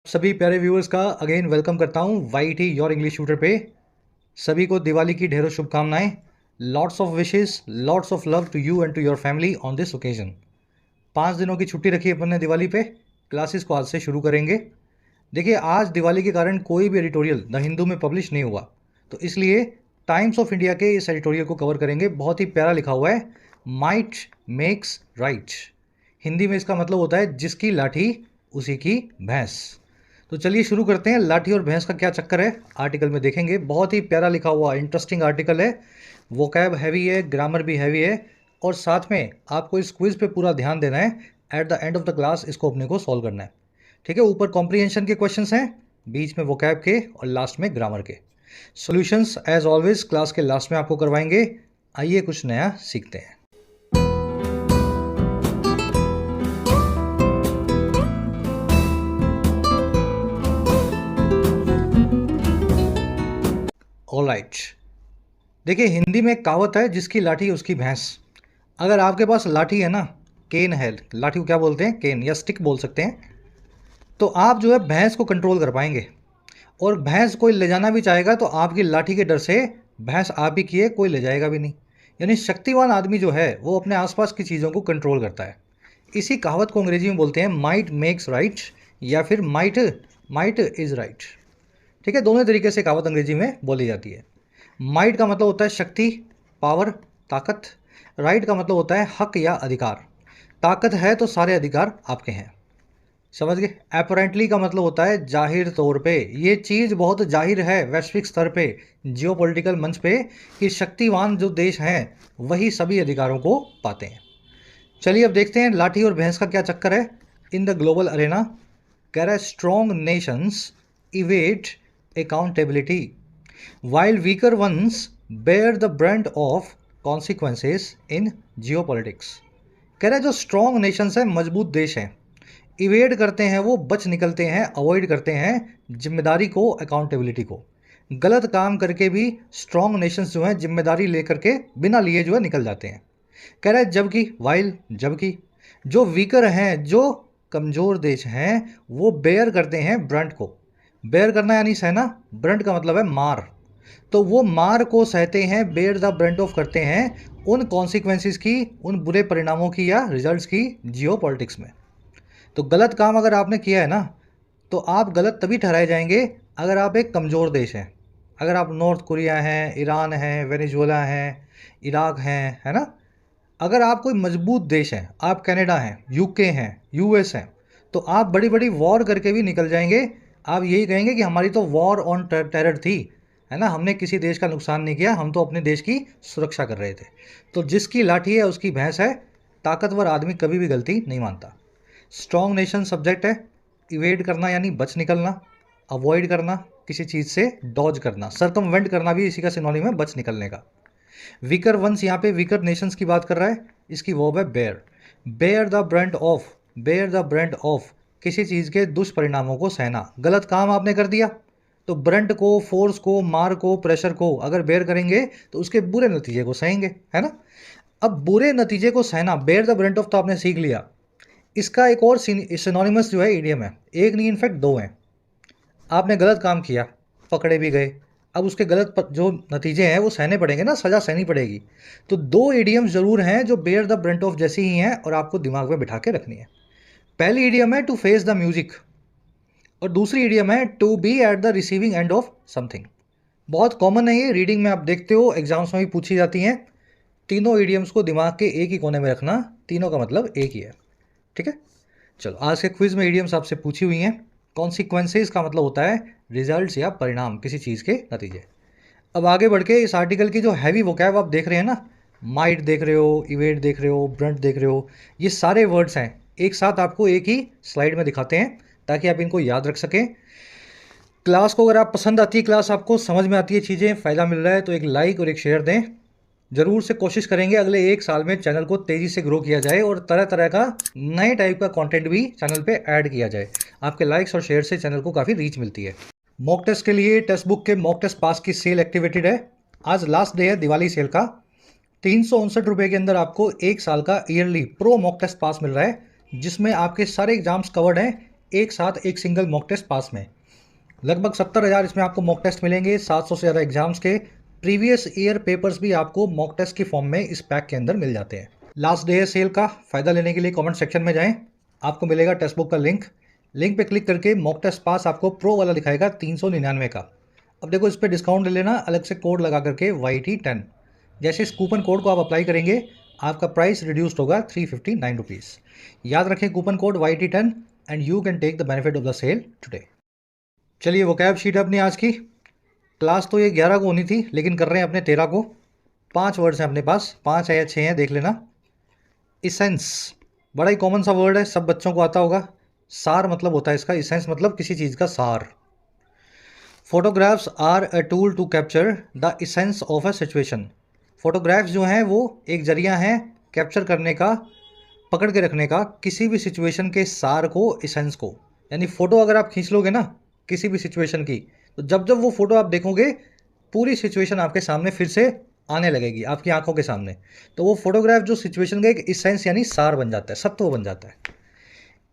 सभी प्यारे व्यूअर्स का अगेन वेलकम करता हूँ वाईटी योर इंग्लिश ट्यूटर पे। सभी को दिवाली की ढेरों शुभकामनाएं। Lots of wishes, lots of love to you and to your family on this occasion. 5 दिनों की छुट्टी रखी अपन ने दिवाली पे। क्लासेस को आज से शुरू करेंगे। देखिए, आज दिवाली के कारण कोई भी एडिटोरियल द हिंदू में पब्लिश नहीं हुआ, तो इसलिए टाइम्स ऑफ इंडिया के इस एडिटोरियल को कवर करेंगे। बहुत ही प्यारा लिखा हुआ है, माइट मेक्स राइट। हिंदी में इसका मतलब होता है जिसकी लाठी उसी की भैंस। तो चलिए शुरू करते हैं। लाठी और भैंस का क्या चक्कर है, आर्टिकल में देखेंगे। बहुत ही प्यारा लिखा हुआ इंटरेस्टिंग आर्टिकल है। वोकैब हैवी है, ग्रामर भी हैवी है, और साथ में आपको इस क्विज पे पूरा ध्यान देना है। At the end of the class इसको अपने को सॉल्व करना है, ठीक है। ऊपर कॉम्प्रीहेंशन के क्वेश्चंस हैं, बीच में वोकैब के और लास्ट में ग्रामर के। सॉल्यूशंस एज ऑलवेज क्लास के लास्ट में आपको करवाएंगे। आइए कुछ नया सीखते हैं। ऑलराइट, देखिए हिंदी में एक कहावत है, जिसकी लाठी उसकी भैंस। अगर आपके पास लाठी है ना, केन है, लाठी को क्या बोलते हैं, केन या स्टिक बोल सकते हैं, तो आप जो है भैंस को कंट्रोल कर पाएंगे। और भैंस कोई ले जाना भी चाहेगा तो आपकी लाठी के डर से भैंस आप ही की है, कोई ले जाएगा भी नहीं। यानी शक्तिवान आदमी जो है वो अपने आसपास की चीज़ों को कंट्रोल करता है। इसी कहावत को अंग्रेजी में बोलते हैं माइट मेक्स राइट, या फिर माइट माइट इज़ राइट, ठीक है। दोनों तरीके से कहावत अंग्रेजी में बोली जाती है। माइट का मतलब होता है शक्ति, पावर, ताकत। राइट का मतलब होता है हक या अधिकार। ताकत है तो सारे अधिकार आपके हैं, समझ गए। अपरेंटली का मतलब होता है जाहिर तौर पे। ये चीज़ बहुत जाहिर है वैश्विक स्तर पे, जियोपॉलिटिकल मंच पे, कि शक्तिवान जो देश हैं वही सभी अधिकारों को पाते हैं। चलिए अब देखते हैं लाठी और भैंस का क्या चक्कर है। इन द ग्लोबल अरेना, कह रहा है strong Nations इवेट accountability while weaker ones bear the brunt of consequences in geopolitics। कह रहा है जो स्ट्रॉन्ग नेशंस हैं, मजबूत देश हैं, इवेड करते हैं, वो बच निकलते हैं, अवॉइड करते हैं जिम्मेदारी को, अकाउंटेबिलिटी को। गलत काम करके भी स्ट्रॉन्ग नेशंस जो हैं जिम्मेदारी लेकर के बिना लिए जो है निकल जाते हैं। कह रहा है जबकि वाइल, जबकि जो वीकर हैं, जो कमज़ोर देश हैं, वो बेयर करते हैं ब्रंट को। बेयर करना यानी सहना, ब्रंट का मतलब है मार। तो वो मार को सहते हैं, बेयर द ब्रंट ऑफ करते हैं उन कॉन्सिक्वेंसेस की, उन बुरे परिणामों की या रिजल्ट्स की जियो पॉलिटिक्स में। तो गलत काम अगर आपने किया है ना, तो आप गलत तभी ठहराए जाएंगे अगर आप एक कमज़ोर देश हैं। अगर आप नॉर्थ कोरिया हैं, ईरान हैं, वेनेजुएला हैं, इराक हैं, है ना। अगर आप कोई मजबूत देश हैं, आप कनाडा हैं, यूके हैं, यूएस हैं, तो आप बड़ी बड़ी वॉर करके भी निकल जाएंगे। आप यही कहेंगे कि हमारी तो वॉर ऑन टेरर थी, है ना, हमने किसी देश का नुकसान नहीं किया, हम तो अपने देश की सुरक्षा कर रहे थे। तो जिसकी लाठी है उसकी भैंस है। ताकतवर आदमी कभी भी गलती नहीं मानता। स्ट्रॉन्ग नेशन सब्जेक्ट है। इवेड करना यानी बच निकलना, अवॉइड करना, किसी चीज़ से डॉज करना, सर्कमवेंट करना भी इसी का सिनोनिम है बच निकलने का। वीकर वंस, यहाँ पे वीकर नेशंस की बात कर रहा है। इसकी वर्ब है bear. Bear the brunt of, bear the brunt of, किसी चीज़ के दुष्परिणामों को सहना। गलत काम आपने कर दिया तो ब्रंट को, फोर्स को, मार को, प्रेशर को अगर बेयर करेंगे तो उसके बुरे नतीजे को सहेंगे, है ना। अब बुरे नतीजे को सहना, बेयर द ब्रंट ऑफ तो आपने सीख लिया। इसका एक और सिनोनिमस जो है इडियम है, एक नहीं इनफैक्ट दो हैं। आपने गलत काम किया, पकड़े भी गए, अब उसके जो नतीजे हैं वो सहने पड़ेंगे ना, सज़ा सहनी पड़ेगी। तो दो इडियम्स ज़रूर हैं जो बेयर द ब्रंट ऑफ जैसी ही हैं और आपको दिमाग में बिठा के रखनी है। पहली इडियम है टू फेस द म्यूजिक, और दूसरी इडियम है to be at the receiving end of something. बहुत कॉमन है ये, रीडिंग में आप देखते हो, एग्जाम्स में भी पूछी जाती हैं। तीनों इडियम्स को दिमाग के एक ही कोने में रखना, तीनों का मतलब एक ही है, ठीक है। चलो आज के क्विज में इडियम्स आपसे पूछी हुई हैं। कॉन्सिक्वेंसेस का मतलब होता है रिजल्ट्स या परिणाम, किसी चीज़ के नतीजे। अब आगे बढ़ के इस आर्टिकल की जो हैवी वोकैब आप देख रहे हैं ना, माइट देख रहे हो, इवेट देख रहे हो, ब्रंट देख रहे हो, ये सारे वर्ड्स हैं एक साथ आपको एक ही स्लाइड में दिखाते हैं ताकि आप इनको याद रख सकें। क्लास को अगर आप पसंद आती है, क्लास आपको समझ में आती है, चीज़ें फ़ायदा मिल रहा है, तो एक लाइक और एक शेयर दें। ज़रूर से कोशिश करेंगे अगले 1 साल में चैनल को तेज़ी से ग्रो किया जाए और तरह तरह का नए टाइप का कंटेंट भी चैनल पे ऐड किया जाए। आपके लाइक्स और शेयर से चैनल को काफ़ी रीच मिलती है। मॉक टेस्ट के लिए टेक्स्ट बुक के मॉक टेस्ट पास की सेल एक्टिवेटेड है। आज लास्ट डे है दिवाली सेल का। 359 रुपये के अंदर आपको 1 साल का yearly pro mock test pass मिल रहा है, जिसमें आपके सारे एग्जाम्स कवर्ड हैं। एक साथ एक सिंगल मॉक टेस्ट पास में। लगभग 70,000 इसमें आपको मॉक टेस्ट मिलेंगे, 700 से ज़्यादा एग्जाम्स के प्रीवियस ईयर पेपर्स भी आपको मॉक टेस्ट की फॉर्म में इस पैक के अंदर मिल जाते हैं। लास्ट डे है सेल का, फ़ायदा लेने के लिए कमेंट सेक्शन में जाएं, आपको मिलेगा टेक्स्ट बुक का लिंक पे क्लिक करके मॉक टेस्ट पास आपको प्रो वाला दिखाएगा 399 का। अब देखो इस पर डिस्काउंट ले लेना, अलग से कोड लगा करके YT10। जैसे इस कूपन कोड को आप अप्लाई करेंगे आपका प्राइस रिड्यूस्ड होगा 359 रुपीज़। याद रखें coupon code YT10 and you can take the benefit of the sale today. चलिए वोकैब शीट अपनी आज की। क्लास तो ये 11 को होनी थी लेकिन कर रहे हैं अपने 13 को। 5 वर्ड्स हैं अपने पास, 5 है या 6 हैं देख लेना। इसेंस बड़ा ही कॉमन सा वर्ड है, सब बच्चों को आता होगा। सार मतलब होता है इसका, इसेंस मतलब किसी चीज़ का सार। Photographs are a tool to capture the essence of a situation. Photographs जो हैं वो एक जरिया है कैप्चर करने का, पकड़ के रखने का किसी भी सिचुएशन के सार को, इसेंस को। यानी फ़ोटो अगर आप खींच लोगे ना किसी भी सिचुएशन की, तो जब जब वो फ़ोटो आप देखोगे पूरी सिचुएशन आपके सामने फिर से आने लगेगी आपकी आंखों के सामने। तो वो फोटोग्राफ जो सिचुएशन का एक इसेंस यानी सार बन जाता है, सत्व बन जाता है।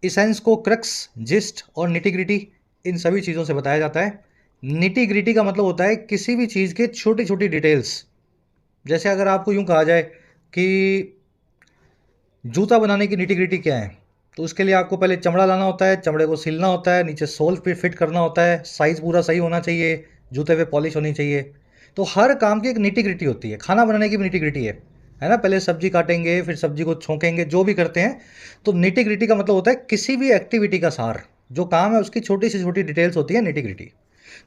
इसेंस को क्रक्स, जिस्ट और निटी ग्रिटी इन सभी चीज़ों से बताया जाता है। निटी ग्रिटी का मतलब होता है किसी भी चीज़ के छोटी छोटी डिटेल्स। जैसे अगर आपको यूँ कहा जाए कि जूता बनाने की निटी ग्रिटी क्या है, तो उसके लिए आपको पहले चमड़ा लाना होता है, चमड़े को सिलना होता है, नीचे सोल पे फिट करना होता है, साइज़ पूरा सही होना चाहिए, जूते पे पॉलिश होनी चाहिए। तो हर काम की एक निटी ग्रिटी होती है। खाना बनाने की भी निटी ग्रिटी है ना। पहले सब्जी काटेंगे, फिर सब्जी को छोंकेंगे, जो भी करते हैं। तो निटी ग्रिटी का मतलब होता है किसी भी एक्टिविटी का सार, जो काम है उसकी छोटी से छोटी डिटेल्स होती है निटी ग्रिटी।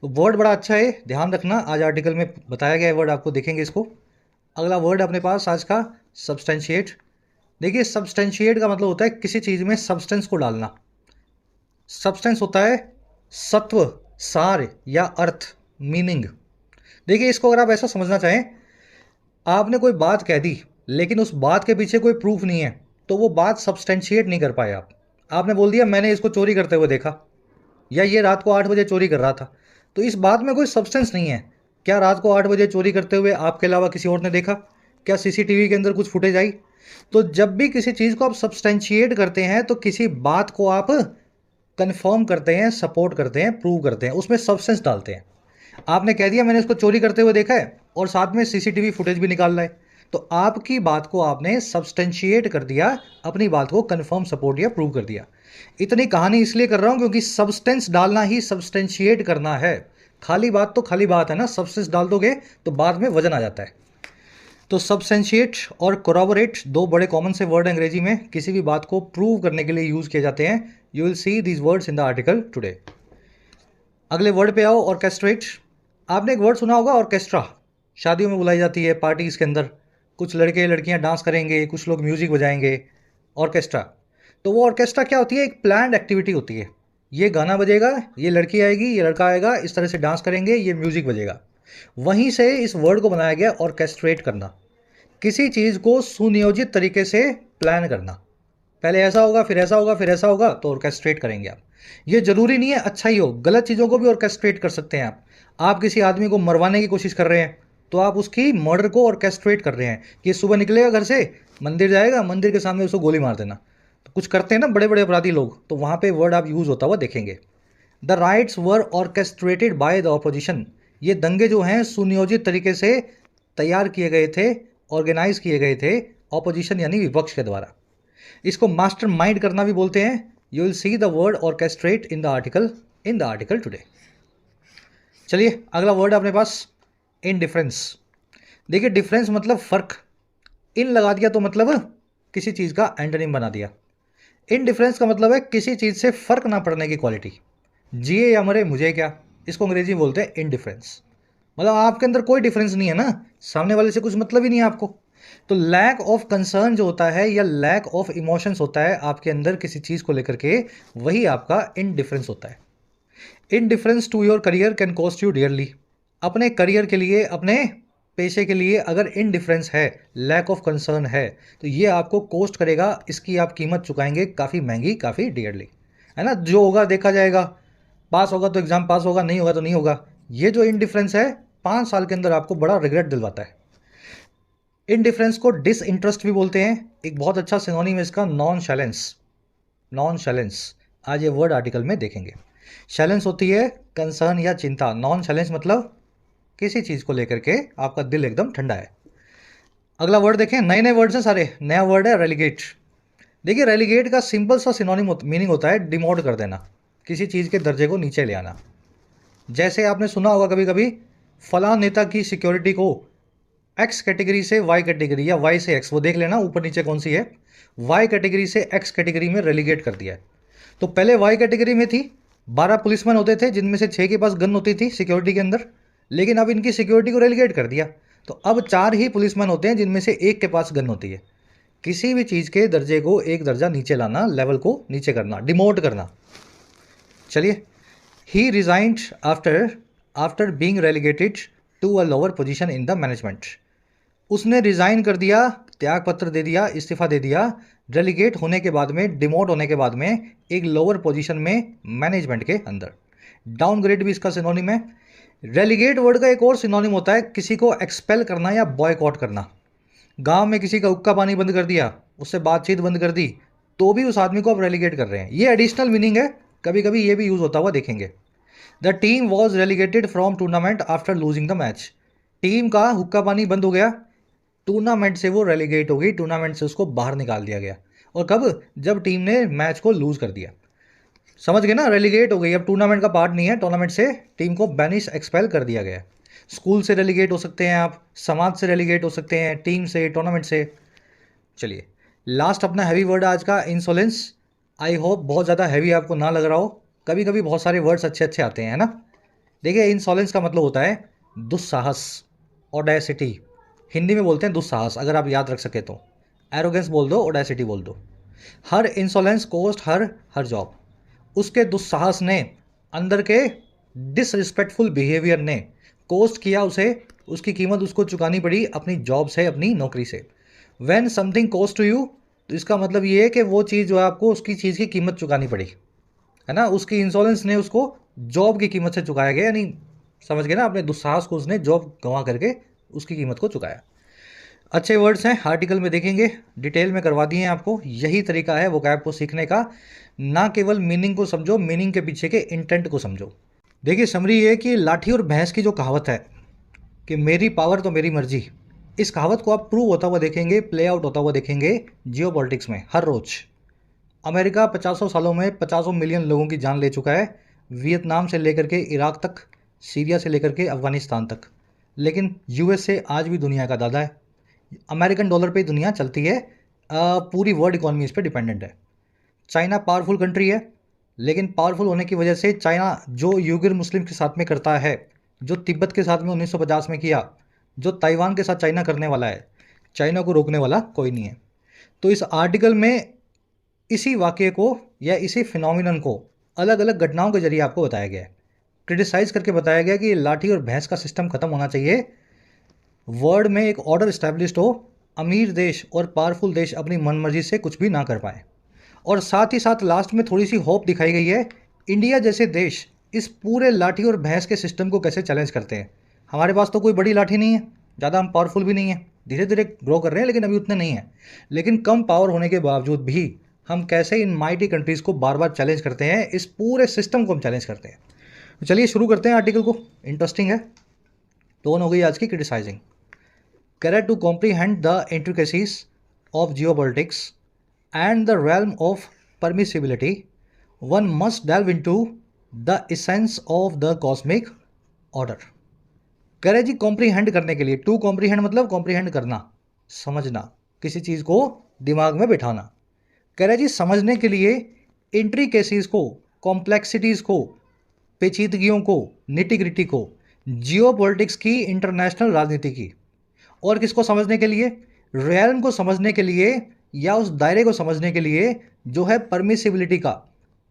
तो वर्ड बड़ा अच्छा है, ध्यान रखना, आज आर्टिकल में बताया गया है वर्ड, आपको देखेंगे इसको। अगला वर्ड अपने पास आज का सब्सटेंशिएट। देखिए सब्सटेंशिएट का मतलब होता है किसी चीज़ में सब्सटेंस को डालना। सब्सटेंस होता है सत्व, सार या अर्थ, मीनिंग। देखिए इसको अगर आप ऐसा समझना चाहें, आपने कोई बात कह दी लेकिन उस बात के पीछे कोई प्रूफ नहीं है, तो वो बात सब्सटेंशिएट नहीं कर पाए आप। आपने बोल दिया मैंने इसको चोरी करते हुए देखा, या ये रात को 8 बजे चोरी कर रहा था, तो इस बात में कोई सब्सटेंस नहीं है। क्या रात को 8 बजे चोरी करते हुए आपके अलावा किसी और ने देखा? क्या CCTV के अंदर कुछ फुटेज आई? तो जब भी किसी चीज़ को आप सब्सटेंशिएट करते हैं तो किसी बात को आप कंफर्म करते हैं, सपोर्ट करते हैं, प्रूव करते हैं, उसमें सब्सटेंस डालते हैं। आपने कह दिया मैंने इसको चोरी करते हुए देखा है और साथ में CCTV फुटेज भी निकाल रहा है, तो आपकी बात को आपने सब्सटेंशिएट कर दिया, अपनी बात को कंफर्म, सपोर्ट या प्रूव कर दिया। इतनी कहानी इसलिए कर रहा हूँ क्योंकि सब्सटेंस डालना ही सब्सटेंशिएट करना है। खाली बात तो खाली बात है ना, सब्सटेंस डाल दोगे तो बाद में वजन आ जाता है। तो सब्सटेंशिएट और कोरॉबोरेट दो बड़े कॉमन से वर्ड अंग्रेजी में किसी भी बात को प्रूव करने के लिए यूज़ किए जाते हैं। You will see these words in the article today. अगले वर्ड पे आओ, ऑर्केस्ट्रेट। आपने एक वर्ड सुना होगा ऑर्केस्ट्रा, शादियों में बुलाई जाती है, पार्टीज़ के अंदर कुछ लड़के लड़कियां डांस करेंगे, कुछ लोग म्यूज़िक बजाएंगे, ऑर्केस्ट्रा। तो वो ऑर्केस्ट्रा क्या होती है? एक प्लान्ड एक्टिविटी होती है। ये गाना बजेगा, ये लड़की आएगी, ये लड़का आएगा, इस तरह से डांस करेंगे, ये म्यूज़िक बजेगा। वहीं से इस वर्ड को बनाया गया ऑर्केस्ट्रेट करना, किसी चीज़ को सुनियोजित तरीके से प्लान करना। पहले ऐसा होगा, फिर ऐसा होगा, फिर ऐसा होगा, तो ऑर्केस्ट्रेट करेंगे आप। ये जरूरी नहीं है अच्छा ही हो, गलत चीज़ों को भी ऑर्केस्ट्रेट कर सकते हैं आप। आप किसी आदमी को मरवाने की कोशिश कर रहे हैं तो आप उसकी मर्डर को ऑर्केस्ट्रेट कर रहे हैं कि सुबह निकलेगा घर से, मंदिर जाएगा, मंदिर के सामने उसको गोली मार देना। तो कुछ करते हैं ना बड़े बड़े अपराधी लोग, तो वहाँ पे वर्ड आप यूज़ होता हुआ देखेंगे। The rights were orchestrated by the opposition. ये दंगे जो हैं सुनियोजित तरीके से तैयार किए गए थे, ऑर्गेनाइज किए गए थे, ऑपोजिशन यानी विपक्ष के द्वारा। इसको मास्टर माइंड करना भी बोलते हैं। You will see the word orchestrate in the article today. चलिए अगला वर्ड अपने पास इनडिफरेंस। देखिए डिफरेंस मतलब फर्क, इन लगा दिया तो मतलब किसी चीज़ का एंटोनिम बना दिया। इनडिफरेंस का मतलब है किसी चीज़ से फर्क ना पड़ने की क्वालिटी। जिए या मरे मुझे क्या, इसको अंग्रेजी में बोलते हैं इनडिफरेंस। मतलब आपके अंदर कोई डिफरेंस नहीं है ना, सामने वाले से कुछ मतलब ही नहीं है आपको। तो लैक ऑफ कंसर्न जो होता है या लैक ऑफ इमोशंस होता है आपके अंदर किसी चीज़ को लेकर के, वही आपका इनडिफरेंस होता है। Indifference to your career can cost you dearly. अपने करियर के लिए, अपने पेशे के लिए अगर इनडिफरेंस है, लैक ऑफ कंसर्न है, तो ये आपको कॉस्ट करेगा, इसकी आप कीमत चुकाएंगे काफ़ी महंगी, काफ़ी डियरली, है ना। जो होगा देखा जाएगा, पास होगा तो एग्ज़ाम पास होगा, नहीं होगा तो नहीं होगा। ये जो इनडिफरेंस है 5 साल के अंदर आपको बड़ा रिग्रेट दिलवाता है। इनडिफरेंस को डिसइंटरेस्ट भी बोलते हैं। एक बहुत अच्छा सिनोनिम है इसका नॉन शैलेंस। आज ये वर्ड आर्टिकल में देखेंगे। शैलेंस होती है कंसर्न या चिंता, नॉन शैलेंस मतलब किसी चीज़ को लेकर के आपका दिल एकदम ठंडा है। अगला वर्ड देखें, नए नए वर्ड्स हैं सारे। नया वर्ड है रेलीगेट। देखिए रेलीगेट का सिंपल सा सिनोनिम मीनिंग होता है डिमोट कर देना, किसी चीज़ के दर्जे को नीचे ले आना। जैसे आपने सुना होगा कभी कभी, फलां नेता की सिक्योरिटी को एक्स कैटेगरी से वाई कैटेगरी या वाई से एक्स, वो देख लेना ऊपर नीचे कौन सी है, वाई कैटेगरी से एक्स कैटेगरी में रेलीगेट कर दिया है। तो पहले वाई कैटेगरी में थी, 12 पुलिसमैन होते थे जिनमें से 6 के पास गन होती थी सिक्योरिटी के अंदर, लेकिन अब इनकी सिक्योरिटी को रेलीगेट कर दिया। तो अब 4 ही पुलिसमैन होते हैं जिनमें से एक के पास गन होती है। किसी भी चीज़ के दर्जे को एक दर्जा नीचे लाना, लेवल को नीचे करना, डिमोट करना। चलिए, he resigned after after being relegated to a lower position in the management. उसने रिजाइन कर दिया, त्याग पत्र दे दिया, इस्तीफा दे दिया, रेलीगेट होने के बाद में, डिमोट होने के बाद में एक लोअर पोजीशन में मैनेजमेंट के अंदर। डाउनग्रेड भी इसका सिनोनिम है। रेलीगेट वर्ड का एक और सिनोनिम होता है किसी को एक्सपेल करना या बॉयकॉट करना। गांव में किसी का हुक्का पानी बंद कर दिया, उससे बातचीत बंद कर दी, तो भी उस आदमी को आप रेलीगेट कर रहे हैं। ये एडिशनल मीनिंग है, कभी कभी ये भी यूज होता हुआ देखेंगे। The team was relegated from tournament after losing the match. Team का हुक्का पानी बंद हो गया, टूर्नामेंट से वो रेलीगेट हो गई, टूर्नामेंट से उसको बाहर निकाल दिया गया। और कब? जब टीम ने मैच को लूज कर दिया। समझ गए ना, रेलीगेट हो गई, अब टूर्नामेंट का पार्ट नहीं है, टूर्नामेंट से टीम को बैनिश, एक्सपेल कर दिया गया। स्कूल से रेलीगेट हो सकते हैं आप, समाज से रेलीगेट हो सकते हैं, टीम से, टूर्नामेंट से। चलिए, लास्ट अपना हैवी वर्ड आज का, इंसोलेंस। आई होप बहुत ज़्यादा हैवी आपको ना लग रहा हो, कभी कभी बहुत सारे वर्ड्स अच्छे अच्छे आते हैं, है ना। देखिए, इंसोलेंस का मतलब होता है दुस्साहस, ऑडेसिटी। हिंदी में बोलते हैं दुस्साहस, अगर आप याद रख सके तो। एरोगेंस बोल दो, ऑडेसिटी बोल दो। हर इंसोलेंस कोस्ट हर जॉब। उसके दुस्साहस ने, अंदर के डिसरिस्पेक्टफुल बिहेवियर ने कोस्ट किया उसे, उसकी कीमत उसको चुकानी पड़ी अपनी जॉब से, अपनी नौकरी से। When something cost to you, तो इसका मतलब ये है कि वो चीज़ जो है आपको, उसकी चीज़ की कीमत चुकानी पड़ी, है ना। उसकी इंश्योरेंस ने उसको जॉब की कीमत से चुकाया गया, यानी समझ गए ना, अपने दुस्साहस को उसने जॉब गंवा करके उसकी कीमत को चुकाया। अच्छे वर्ड्स हैं, आर्टिकल में देखेंगे, डिटेल में करवा दिए हैं आपको। यही तरीका है वोकैब को सीखने का, ना केवल मीनिंग को समझो, मीनिंग के पीछे के इंटेंट को समझो। देखिए, समरी ये कि लाठी और भैंस की जो कहावत है कि मेरी पावर तो मेरी मर्जी, इस कहावत को आप प्रूव होता हुआ देखेंगे, प्ले आउट होता हुआ देखेंगे जियोपॉलिटिक्स में हर रोज। अमेरिका 50 सालों में 50 मिलियन लोगों की जान ले चुका है, वियतनाम से लेकर के इराक तक, सीरिया से लेकर के अफगानिस्तान तक। लेकिन यूएसए आज भी दुनिया का दादा है। अमेरिकन डॉलर पे ही दुनिया चलती है, पूरी वर्ल्ड इकोनॉमी इस पर डिपेंडेंट है। चाइना पावरफुल कंट्री है, लेकिन पावरफुल होने की वजह से चाइना जो यूगर मुस्लिम के साथ में करता है, जो तिब्बत के साथ में 1950 में किया, जो ताइवान के साथ चाइना करने वाला है, चाइना को रोकने वाला कोई नहीं है। तो इस आर्टिकल में इसी वाक्य को या इसी फिनोमिनन को अलग अलग घटनाओं के जरिए आपको बताया गया है, क्रिटिसाइज करके बताया गया कि लाठी और भैंस का सिस्टम खत्म होना चाहिए, वर्ल्ड में एक ऑर्डर इस्टेब्लिश्ड हो, अमीर देश और पावरफुल देश अपनी मनमर्जी से कुछ भी ना कर पाए। और साथ ही साथ लास्ट में थोड़ी सी होप दिखाई गई है, इंडिया जैसे देश इस पूरे लाठी और भैंस के सिस्टम को कैसे चैलेंज करते हैं। हमारे पास तो कोई बड़ी लाठी नहीं है, ज़्यादा हम पावरफुल भी नहीं है, धीरे धीरे ग्रो कर रहे हैं लेकिन अभी उतने नहीं हैं। लेकिन कम पावर होने के बावजूद भी हम कैसे इन माइटी कंट्रीज़ को बार बार चैलेंज करते हैं, इस पूरे सिस्टम को हम चैलेंज करते हैं। तो चलिए शुरू करते हैं आर्टिकल को, इंटरेस्टिंग है। टोन हो गई आज की criticising. Carat to comprehend the intricacies of geopolitics and the realm of permissibility, one must delve into the essence of the cosmic order. करें जी कॉम्प्रीहेंड करने के लिए, टू कॉम्प्रीहेंड मतलब कॉम्प्रीहेंड करना, समझना, किसी चीज़ को दिमाग में बिठाना। करें जी समझने के लिए इंट्रिकेसीज को, कॉम्प्लेक्सिटीज़ को, पेचीदगियों को, निटी-ग्रिटी को, जियोपॉलिटिक्स की, इंटरनेशनल राजनीति की। और किसको समझने के लिए? रियल्म को समझने के लिए, या उस दायरे को समझने के लिए जो है परमिसिबिलिटी का।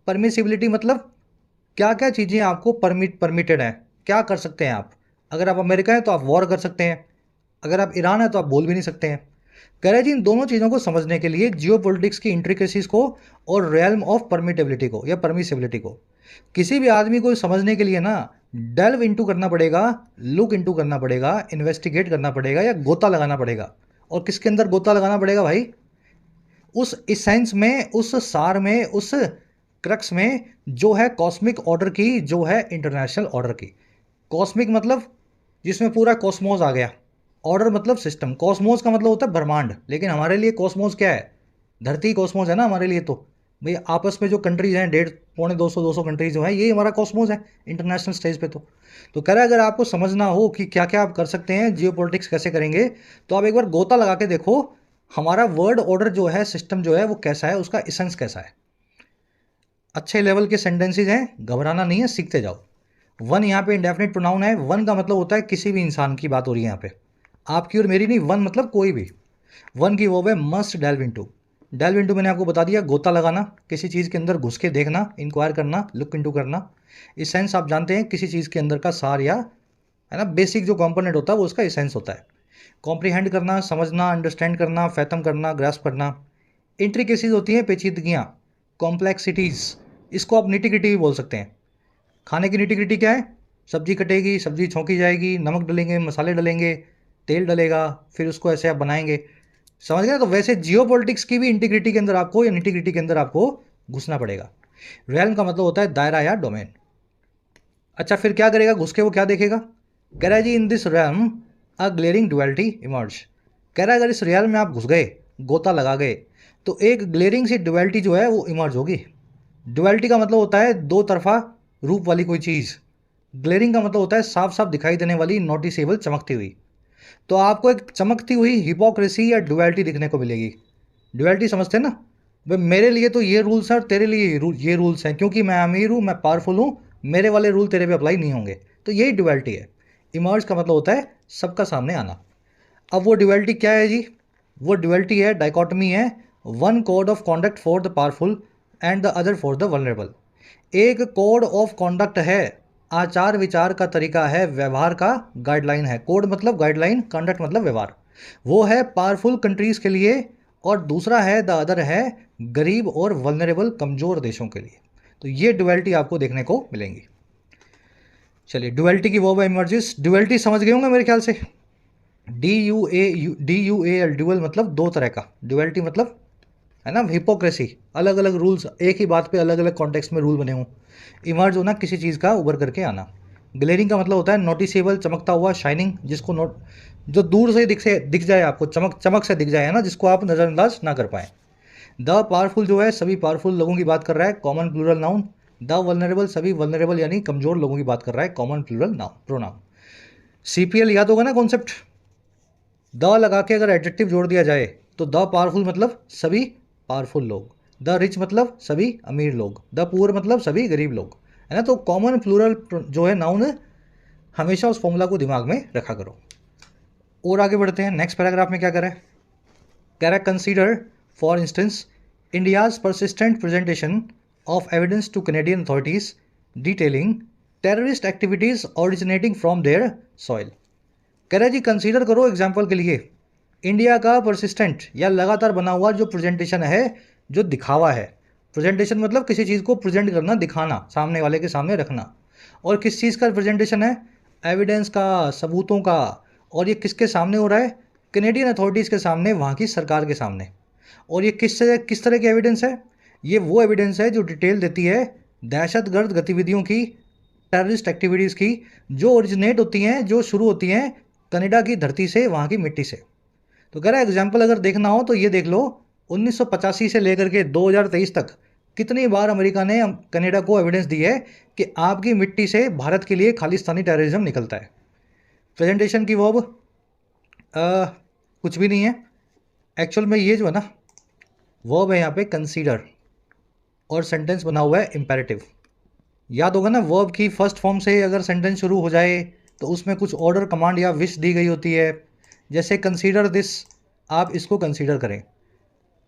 परमिसिबिलिटी मतलब क्या क्या चीज़ें आपको परमिटेड हैं, क्या कर सकते हैं आप। अगर आप अमेरिका हैं तो आप वॉर कर सकते हैं, अगर आप ईरान हैं तो आप बोल भी नहीं सकते हैं। कह रहे जी इन दोनों चीज़ों को समझने के लिए जियोपॉलिटिक्स की इंट्रिकेसीज को और रियल्म ऑफ परमिटेबिलिटी को या परमिसिबिलिटी को, किसी भी आदमी को समझने के लिए ना डेल्व इनटू करना पड़ेगा, लुक इनटू करना पड़ेगा, इन्वेस्टिगेट करना पड़ेगा या गोता लगाना पड़ेगा। और किसके अंदर गोता लगाना पड़ेगा भाई? उस इसेंस में, उस सार में, उस क्रक्स में जो है कॉस्मिक ऑर्डर की, जो है इंटरनेशनल ऑर्डर की। कॉस्मिक मतलब जिसमें पूरा कॉस्मोस आ गया, ऑर्डर मतलब सिस्टम। कॉस्मोस का मतलब होता है ब्रह्मांड, लेकिन हमारे लिए कॉस्मोस क्या है? धरती कॉस्मोस है ना हमारे लिए। तो भाई आपस में जो कंट्रीज हैं, 150 पौने 200 कंट्रीज जो हैं, ये हमारा कॉस्मोस है इंटरनेशनल स्टेज पे। तो कह रहा है अगर आपको समझना हो कि क्या क्या आप कर सकते हैं, जियो पॉलिटिक्स कैसे करेंगे, तो आप एक बार गोता लगा के देखो हमारा वर्ल्ड ऑर्डर जो है, सिस्टम जो है वो कैसा है, उसका इसेंस कैसा है। अच्छे लेवल के सेंटेंसेज हैं, घबराना नहीं है, सीखते जाओ। वन यहाँ पे इंडेफिनिट प्रोनाउन है। वन का मतलब होता है किसी भी इंसान की बात हो रही है यहाँ पे, आपकी और मेरी नहीं। वन मतलब कोई भी। वन की वर्ब है must delve into. Delve into मैंने आपको बता दिया, गोता लगाना, किसी चीज़ के अंदर घुस के देखना, इंक्वायर करना, लुक इनटू करना। इसेंस आप जानते हैं, किसी चीज़ के अंदर का सार, या है ना बेसिक जो कंपोनेंट होता है वो उसका इसेंस होता है। कॉम्प्रीहेंड करना, समझना, अंडरस्टैंड करना, फैथम करना, ग्रास्प करना। इंट्रिकेसीज होती हैं, पेचीदगियाँ, कॉम्प्लेक्सिटीज़। इसको आप निटी ग्रिटी भी बोल सकते हैं। खाने की निटी ग्रिटी क्या है? सब्जी कटेगी, सब्जी छौंकी जाएगी, नमक डलेंगे, मसाले डलेंगे, तेल डलेगा, फिर उसको ऐसे आप बनाएंगे। समझ गए? तो वैसे जियो पॉलिटिक्स की भी इंटीग्रिटी के अंदर आपको, या निटी ग्रिटी के अंदर आपको घुसना पड़ेगा। रेल्म का मतलब होता है दायरा या डोमेन। अच्छा फिर क्या करेगा घुस के? वो क्या देखेगा? कह रहा है जी in this realm a glaring duality emerge. कह रहा है अगर इस रियल में आप घुस गए, गोता लगा गए, तो एक ग्लेरिंग सी डुअलिटी जो है वो इमर्ज होगी। डुअलिटी का मतलब होता है दो तरफा रूप वाली कोई चीज़। ग्लेरिंग का मतलब होता है साफ साफ दिखाई देने वाली, नोटिसेबल, चमकती हुई। तो आपको एक चमकती हुई हिपोक्रेसी या डुअलिटी दिखने को मिलेगी। डुअलिटी समझते हैं ना? भाई मेरे लिए तो ये रूल्स हैं और तेरे लिए ये रूल्स हैं, क्योंकि मैं अमीर हूँ, मैं पावरफुल हूँ, मेरे वाले रूल तेरे पे अप्लाई नहीं होंगे। तो यही डुअलिटी है। इमर्ज का मतलब होता है सबका सामने आना। अब वो ड्युअलिटी क्या है जी? वो ड्युअलिटी है, डाइकोटमी है। One code of conduct for the powerful and the other for the vulnerable. एक कोड ऑफ कॉन्डक्ट है, आचार विचार का तरीका है, व्यवहार का गाइडलाइन है। कोड मतलब गाइडलाइन, कंडक्ट मतलब व्यवहार। वो है पावरफुल कंट्रीज के लिए, और दूसरा है द अदर है गरीब और वल्नरेबल, कमज़ोर देशों के लिए। तो ये ड्युअलिटी आपको देखने को मिलेंगी। चलिए ड्युअलिटी की वर्ब इमर्जेस। ड्युअलिटी समझ गए होंगे मेरे ख्याल से। DUAL ड्यूअल मतलब दो तरह का, ड्यूअलिटी मतलब है ना हिपोक्रेसी, अलग अलग रूल्स, एक ही बात पे अलग अलग कॉन्टेक्स्ट में रूल बने हों। इमर्ज होना, किसी चीज़ का उभर करके आना। ग्लेरिंग का मतलब होता है नोटिसेबल, चमकता हुआ, शाइनिंग, जिसको नोट, जो दूर से दिख जाए आपको, चमक चमक से दिख जाए, है ना, जिसको आप नज़रअंदाज ना कर पाए। द पावरफुल जो है सभी पावरफुल लोगों की बात कर रहा है, common plural noun. The vulnerable सभी वल्नरेबल यानी कमज़ोर लोगों की बात कर रहा है, common plural noun pronoun. CPL याद होगा ना कॉन्सेप्ट। द लगा के अगर एडजेक्टिव जोड़ दिया जाए तो द पावरफुल मतलब सभी पावरफुल लोग, द रिच मतलब सभी अमीर लोग, द पुअर मतलब सभी गरीब लोग, है ना। तो कॉमन प्लूरल जो है नाउन, हमेशा उस फॉर्मूला को दिमाग में रखा करो। और आगे बढ़ते हैं, नेक्स्ट पैराग्राफ में क्या करें? कह रहा है consider for instance India's persistent presentation of evidence to Canadian authorities detailing terrorist activities originating from their soil. कह रहा है जी कंसीडर करो एग्जाम्पल के लिए इंडिया का परसिस्टेंट या लगातार बना हुआ जो प्रेजेंटेशन है, जो दिखावा है। प्रेजेंटेशन मतलब किसी चीज़ को प्रेजेंट करना, दिखाना, सामने वाले के सामने रखना। और किस चीज़ का प्रेजेंटेशन है? एविडेंस का, सबूतों का। और ये किसके सामने हो रहा है? कैनेडियन अथॉरिटीज़ के सामने, वहाँ की सरकार के सामने। और ये किस तरह की एविडेंस है? ये वो एविडेंस है जो डिटेल देती है दहशतगर्द गतिविधियों की, टेररिस्ट एक्टिविटीज़ की, जो ओरिजिनेट होती हैं, जो शुरू होती हैं कनाडा की धरती से, वहाँ की मिट्टी से। तो कह रहा है एग्जाम्पल अगर देखना हो तो ये देख लो, 1985 से लेकर के 2023 तक कितनी बार अमेरिका ने कनाडा को एविडेंस दी है कि आपकी मिट्टी से भारत के लिए खालिस्तानी टेररिज्म निकलता है। प्रेजेंटेशन की वर्ब कुछ भी नहीं है एक्चुअल में, ये जो है ना वर्ब है यहाँ पे कंसीडर, और सेंटेंस बना हुआ है इम्पेरेटिव। याद होगा ना, वर्ब की फर्स्ट फॉर्म से अगर सेंटेंस शुरू हो जाए तो उसमें कुछ ऑर्डर, कमांड या विश दी गई होती है। जैसे कंसीडर दिस, आप इसको कंसीडर करें।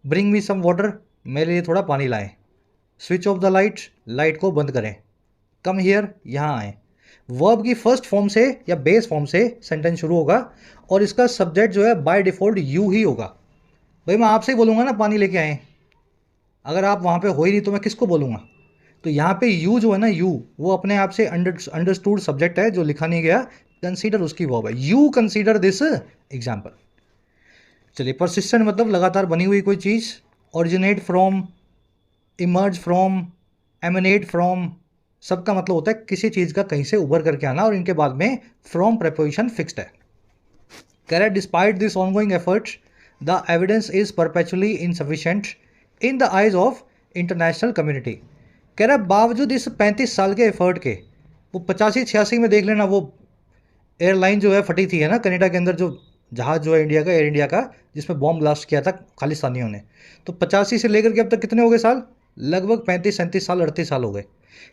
ब्रिंग मी सम वाटर, मेरे लिए थोड़ा पानी लाएं। Switch off the light, light को बंद करें। कम हियर, यहाँ आएँ। वर्ब की फर्स्ट फॉर्म से या बेस फॉर्म से सेंटेंस शुरू होगा, और इसका सब्जेक्ट जो है बाय डिफ़ॉल्ट यू ही होगा। भाई मैं आपसे ही बोलूँगा ना पानी लेके आएँ, अगर आप वहाँ पे हो ही नहीं तो मैं किसको बोलूँगा? तो यहाँ पे यू जो है ना, यू वो अपने आप से अंडरस्टूड सब्जेक्ट है जो लिखा नहीं गया, कंसीडर उसकी वर्ब है। You consider this example. चलिए परसिस्टेंट मतलब लगातार बनी हुई कोई चीज़, originate from, emerge from, emanate from, सबका मतलब होता है किसी चीज़ का कहीं से उभर करके आना, और इनके बाद में फ्रॉम प्रेपोजिशन फिक्स्ड है। कह रहा है despite this ongoing efforts the evidence is perpetually insufficient in the eyes of international community. कह रहा है बावजूद इस 35 साल के एफर्ट के, वो 85-86 में देख लेना, वो एयरलाइन जो है फटी थी है ना कनाडा के अंदर, जो जहाज़ जो है इंडिया का, एयर इंडिया का, जिसमें बॉम्ब ब्लास्ट किया था खालिस्तानियों ने। तो 85 से लेकर के अब तक कितने हो गए साल? लगभग 35-37 साल, 38 साल हो गए।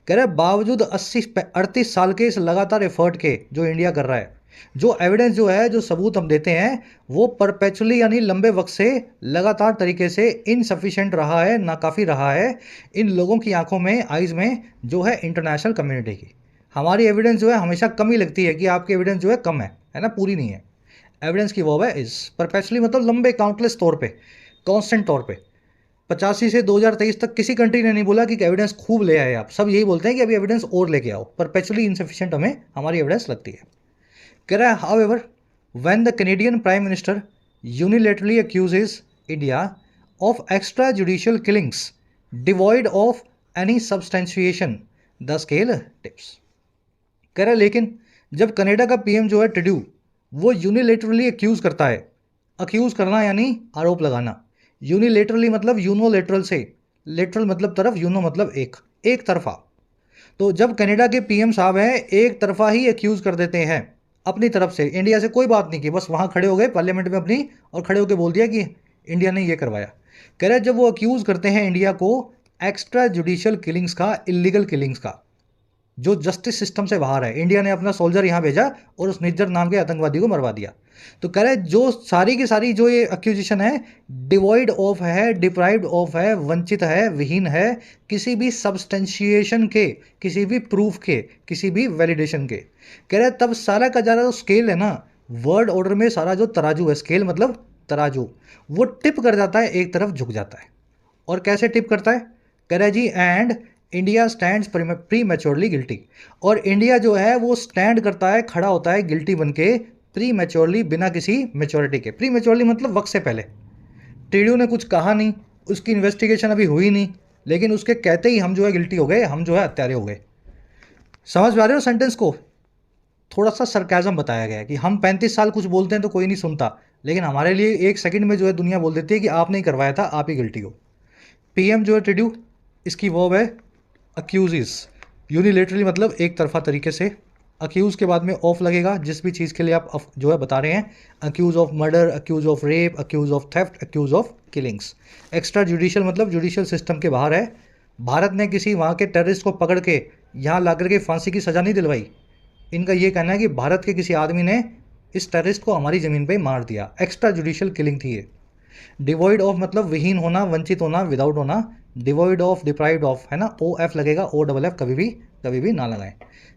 कह रहे हैं बावजूद 38 साल के इस लगातार एफर्ट के जो इंडिया कर रहा है, जो एविडेंस जो है, जो सबूत हम देते हैं, वो परपेचुअली यानी लंबे वक्त से लगातार तरीके से इनसफिशिएंट रहा है, नाकाफ़ी रहा है इन लोगों की आंखों में, आइज़ में, जो है इंटरनेशनल कम्युनिटी की। हमारी एविडेंस जो है हमेशा कम ही लगती है कि आपकी एविडेंस जो है कम है ना, पूरी नहीं है। एविडेंस की वर्ब है इज, परपेचुअली मतलब लंबे काउंटलेस तौर पे, कांस्टेंट तौर पे। 85 से 2023 तक किसी कंट्री ने नहीं बोला कि एविडेंस खूब ले आए आप, सब यही बोलते हैं कि अभी एविडेंस और लेके आओ। परपेचुअली इनसफिशिएंट हमें हमारी एविडेंस लगती है। कह रहा है however when the Canadian prime minister unilaterally accuses India of extra judicial killings devoid of any substantiation the scale tips. कह रहा है लेकिन जब कनाडा का पीएम जो है ट्रूडो, वो यूनिलेटरली एक्यूज करता है, अक्यूज करना यानी आरोप लगाना, यूनिलेटरली मतलब यूनोलेटरल से, लेटरल मतलब तरफ, यूनो मतलब एक, एक तरफा। तो जब कनाडा के पीएम साहब हैं एक तरफा ही एक्यूज कर देते हैं अपनी तरफ से, इंडिया से कोई बात नहीं की, बस वहाँ खड़े हो गए पार्लियामेंट में अपनी और खड़े होकर बोल दिया कि इंडिया ने ये करवाया। कह रहे जब वो अक्यूज करते हैं इंडिया को एक्स्ट्रा जुडिशियल किलिंग्स का, इलीगल किलिंग्स का, जो जस्टिस सिस्टम से बाहर है, इंडिया ने अपना सोल्जर यहाँ भेजा और उस निज्जर नाम के आतंकवादी को मरवा दिया। तो कह रहे जो सारी की सारी जो ये एक्यूजिशन है, डिवॉइड ऑफ है, डिप्राइव्ड ऑफ है, वंचित है, विहीन है किसी भी सब्सटेंशिएशन के, किसी भी प्रूफ के, किसी भी वैलिडेशन के। कह रहे तब सारा का सारा जो स्केल है ना, वर्ड ऑर्डर में सारा जो तराजू है, स्केल मतलब तराजू, वो टिप कर जाता है, एक तरफ झुक जाता है। और कैसे टिप करता है? कह रहा है जी and India stands prematurely guilty, और इंडिया जो है वो स्टैंड करता है, खड़ा होता है गिल्टी बन के, प्री मैच्योरली, बिना किसी मैच्योरिटी के। प्री मैच्योरली मतलब वक्त से पहले। ट्रूडो ने कुछ कहा नहीं, उसकी इन्वेस्टिगेशन अभी हुई नहीं, लेकिन उसके कहते ही हम जो है गिल्टी हो गए, हम जो है हत्यारे हो गए। समझ पा रहे हो सेंटेंस को? थोड़ा सा सरकाज़म बताया गया है कि हम 35 साल कुछ बोलते हैं तो कोई नहीं सुनता, लेकिन हमारे लिए एक सेकंड में जो है दुनिया बोल देती है कि आप नहीं करवाया था, आप ही गिल्टी हो। पीएम जो है ट्रूडो, इसकी वर्ब है अक्यूज़, यूनिलेटरली मतलब एक तरफा तरीके से। अक्यूज़ के बाद में ऑफ लगेगा जिस भी चीज़ के लिए आप जो है बता रहे हैं, accuse of murder, accuse of rape, accuse of theft, accuse of killings. Extra judicial मतलब जुडिशियल सिस्टम के बाहर है। भारत ने किसी वहाँ के टेररिस्ट को पकड़ के यहाँ ला करके फांसी की सज़ा नहीं दिलवाई। इनका ये कहना है कि भारत के किसी आदमी ने इस टेररिस्ट को हमारी ज़मीन पर मार दिया, एक्स्ट्रा जुडिशियल किलिंग थी ये। डिवॉइड ऑफ मतलब विहीन होना, वंचित होना, विदाउट होना। डिवॉइड ऑफ, डिप्राइव्ड ऑफ है ना, ओ एफ लगेगा, ओ डबल एफ कभी भी ना लगाएं।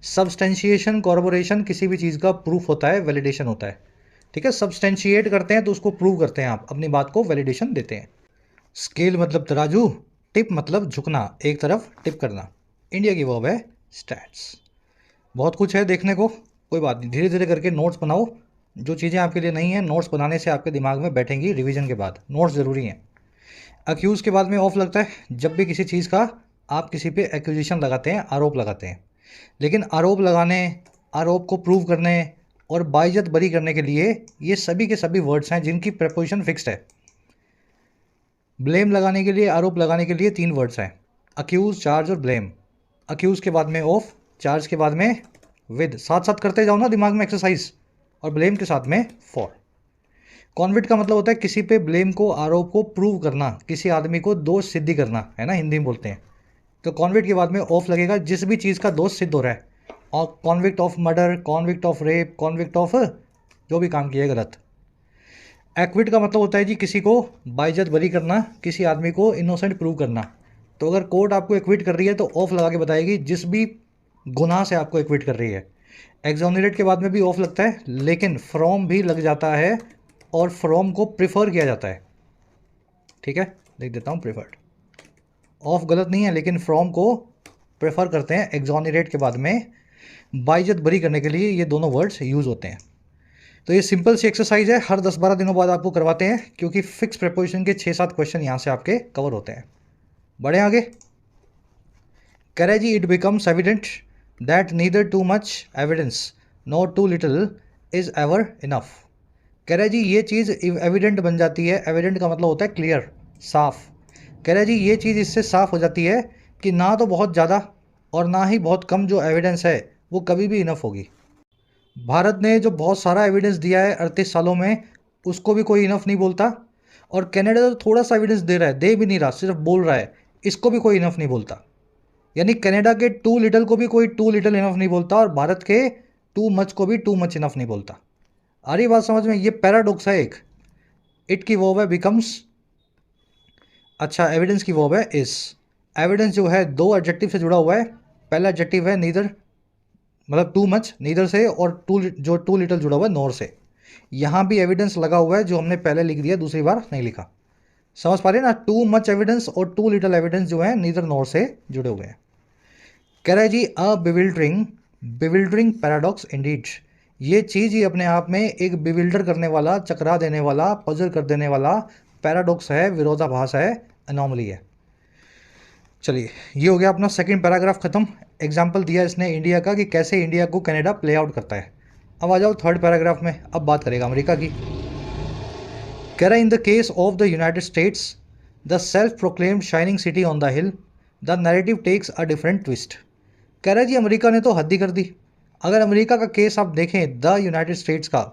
सब्सटेंशिएशन, कॉर्पोरेशन किसी भी चीज़ का प्रूफ होता है, वैलिडेशन होता है, ठीक है। सब्सटेंशिएट करते हैं तो उसको प्रूव करते हैं, आप अपनी बात को वैलिडेशन देते हैं। स्केल मतलब तराजू, टिप मतलब झुकना, एक तरफ टिप करना। इंडिया की वर्ब है स्टैट्स। बहुत कुछ है देखने को, कोई बात नहीं, धीरे धीरे करके नोट्स बनाओ। जो चीज़ें आपके लिए नहीं हैं, नोट्स बनाने से आपके दिमाग में बैठेंगी रिवीजन के बाद, नोट्स ज़रूरी हैं। अक्यूज़ के बाद में ऑफ लगता है जब भी किसी चीज़ का आप किसी पे एक्यूजिशन लगाते हैं, आरोप लगाते हैं। लेकिन आरोप लगाने, आरोप को प्रूव करने और बाइज्जत बरी करने के लिए ये सभी के सभी वर्ड्स हैं जिनकी प्रेपोजिशन फिक्स्ड है। ब्लेम लगाने के लिए, आरोप लगाने के लिए 3 वर्ड्स हैं, अक्यूज़, चार्ज और ब्लेम। अक्यूज़ के बाद में ऑफ, चार्ज के बाद में विद, साथ साथ करते जाओ ना दिमाग में एक्सरसाइज, और ब्लेम के साथ में फॉर। कॉन्विक्ट का मतलब होता है किसी पे ब्लेम को, आरोप को प्रूव करना, किसी आदमी को दोष सिद्धि करना, है ना, हिंदी में बोलते हैं। तो कॉन्विक्ट के बाद में ऑफ लगेगा जिस भी चीज़ का दोष सिद्ध हो रहा है, और convict of murder, convict of rape, convict of जो भी काम किया है गलत। एक्विट का मतलब होता है जी किसी को बाइज्जत बरी करना, किसी आदमी को इनोसेंट प्रूव करना। तो अगर कोर्ट आपको एक्विट कर रही है तो ऑफ लगा के बताएगी जिस भी गुनाह से आपको एक्विट कर रही है। एक्सोनरेट के बाद में भी ऑफ लगता है, लेकिन फ्रॉम भी लग जाता है और फ्रॉम को प्रिफर किया जाता है, ठीक है, लिख देता हूँ प्रिफर्ड। ऑफ गलत नहीं है, लेकिन फ्रॉम को प्रेफर करते हैं एक्सोनरेट के बाद में, बाइज्जत बरी करने के लिए ये दोनों वर्ड्स यूज़ होते हैं। तो ये सिंपल सी एक्सरसाइज है, हर 10-12 दिनों बाद आपको करवाते हैं, क्योंकि फिक्स प्रेपोजिशन के 6-7 क्वेश्चन यहाँ से आपके कवर होते हैं। बढ़े आगे। कह रहा है जी, it becomes evident that neither too much evidence not too little is ever enough. कह रहा है जी, ये चीज़ एविडेंट बन जाती है। एविडेंट का मतलब होता है क्लियर, साफ। कह रहा है जी, ये चीज़ इससे साफ हो जाती है कि ना तो बहुत ज़्यादा और ना ही बहुत कम जो एविडेंस है वो कभी भी इनफ होगी। भारत ने जो बहुत सारा एविडेंस दिया है 38 सालों में, उसको भी कोई इनफ नहीं बोलता। और कनाडा तो थोड़ा सा एविडेंस दे रहा है, दे भी नहीं रहा, सिर्फ बोल रहा है, इसको भी कोई इनफ नहीं बोलता। यानी कनाडा के टू लिटल को भी कोई टू लिटल इनफ नहीं बोलता, और भारत के टू मच को भी टू मच इनफ नहीं बोलता। आ रही बात समझ में? ये पैराडॉक्स है एक। इट की वर्ब है बिकम्स। अच्छा, एविडेंस की वर्ब है इज। एविडेंस जो है दो एडजेक्टिव से जुड़ा हुआ है। पहला एडजेक्टिव है नीदर, मतलब टू मच, नीदर से, और जो टू लिटल जुड़ा हुआ है नॉर से। यहाँ भी एविडेंस लगा हुआ है जो हमने पहले लिख दिया, दूसरी बार नहीं लिखा। समझ पा रहे हैं ना? टू मच एविडेंस और टू लिटल एविडेंस जो है नीदर नॉर से जुड़े हुए हैं। कह रहा है जी, अ बिविल्डरिंग पैराडॉक्स इंडीड। ये चीज़ ही अपने आप में एक बिविल्डर करने वाला, चकरा देने वाला, पजल कर देने वाला पैराडॉक्स है, विरोधाभास है, अनोमली है। चलिए, ये हो गया अपना सेकंड पैराग्राफ खत्म। एग्जाम्पल दिया इसने इंडिया का कि कैसे इंडिया को कनाडा प्ले आउट करता है। अब आ जाओ थर्ड पैराग्राफ में, अब बात करेगा अमेरिका की। कह रहा है, in the case of the United States the self proclaimed shining city on the hill the narrative takes a different twist. कह रहा है जी, अमेरिका ने तो हद ही कर दी। अगर अमेरिका का केस आप देखें, द यूनाइटेड स्टेट्स का,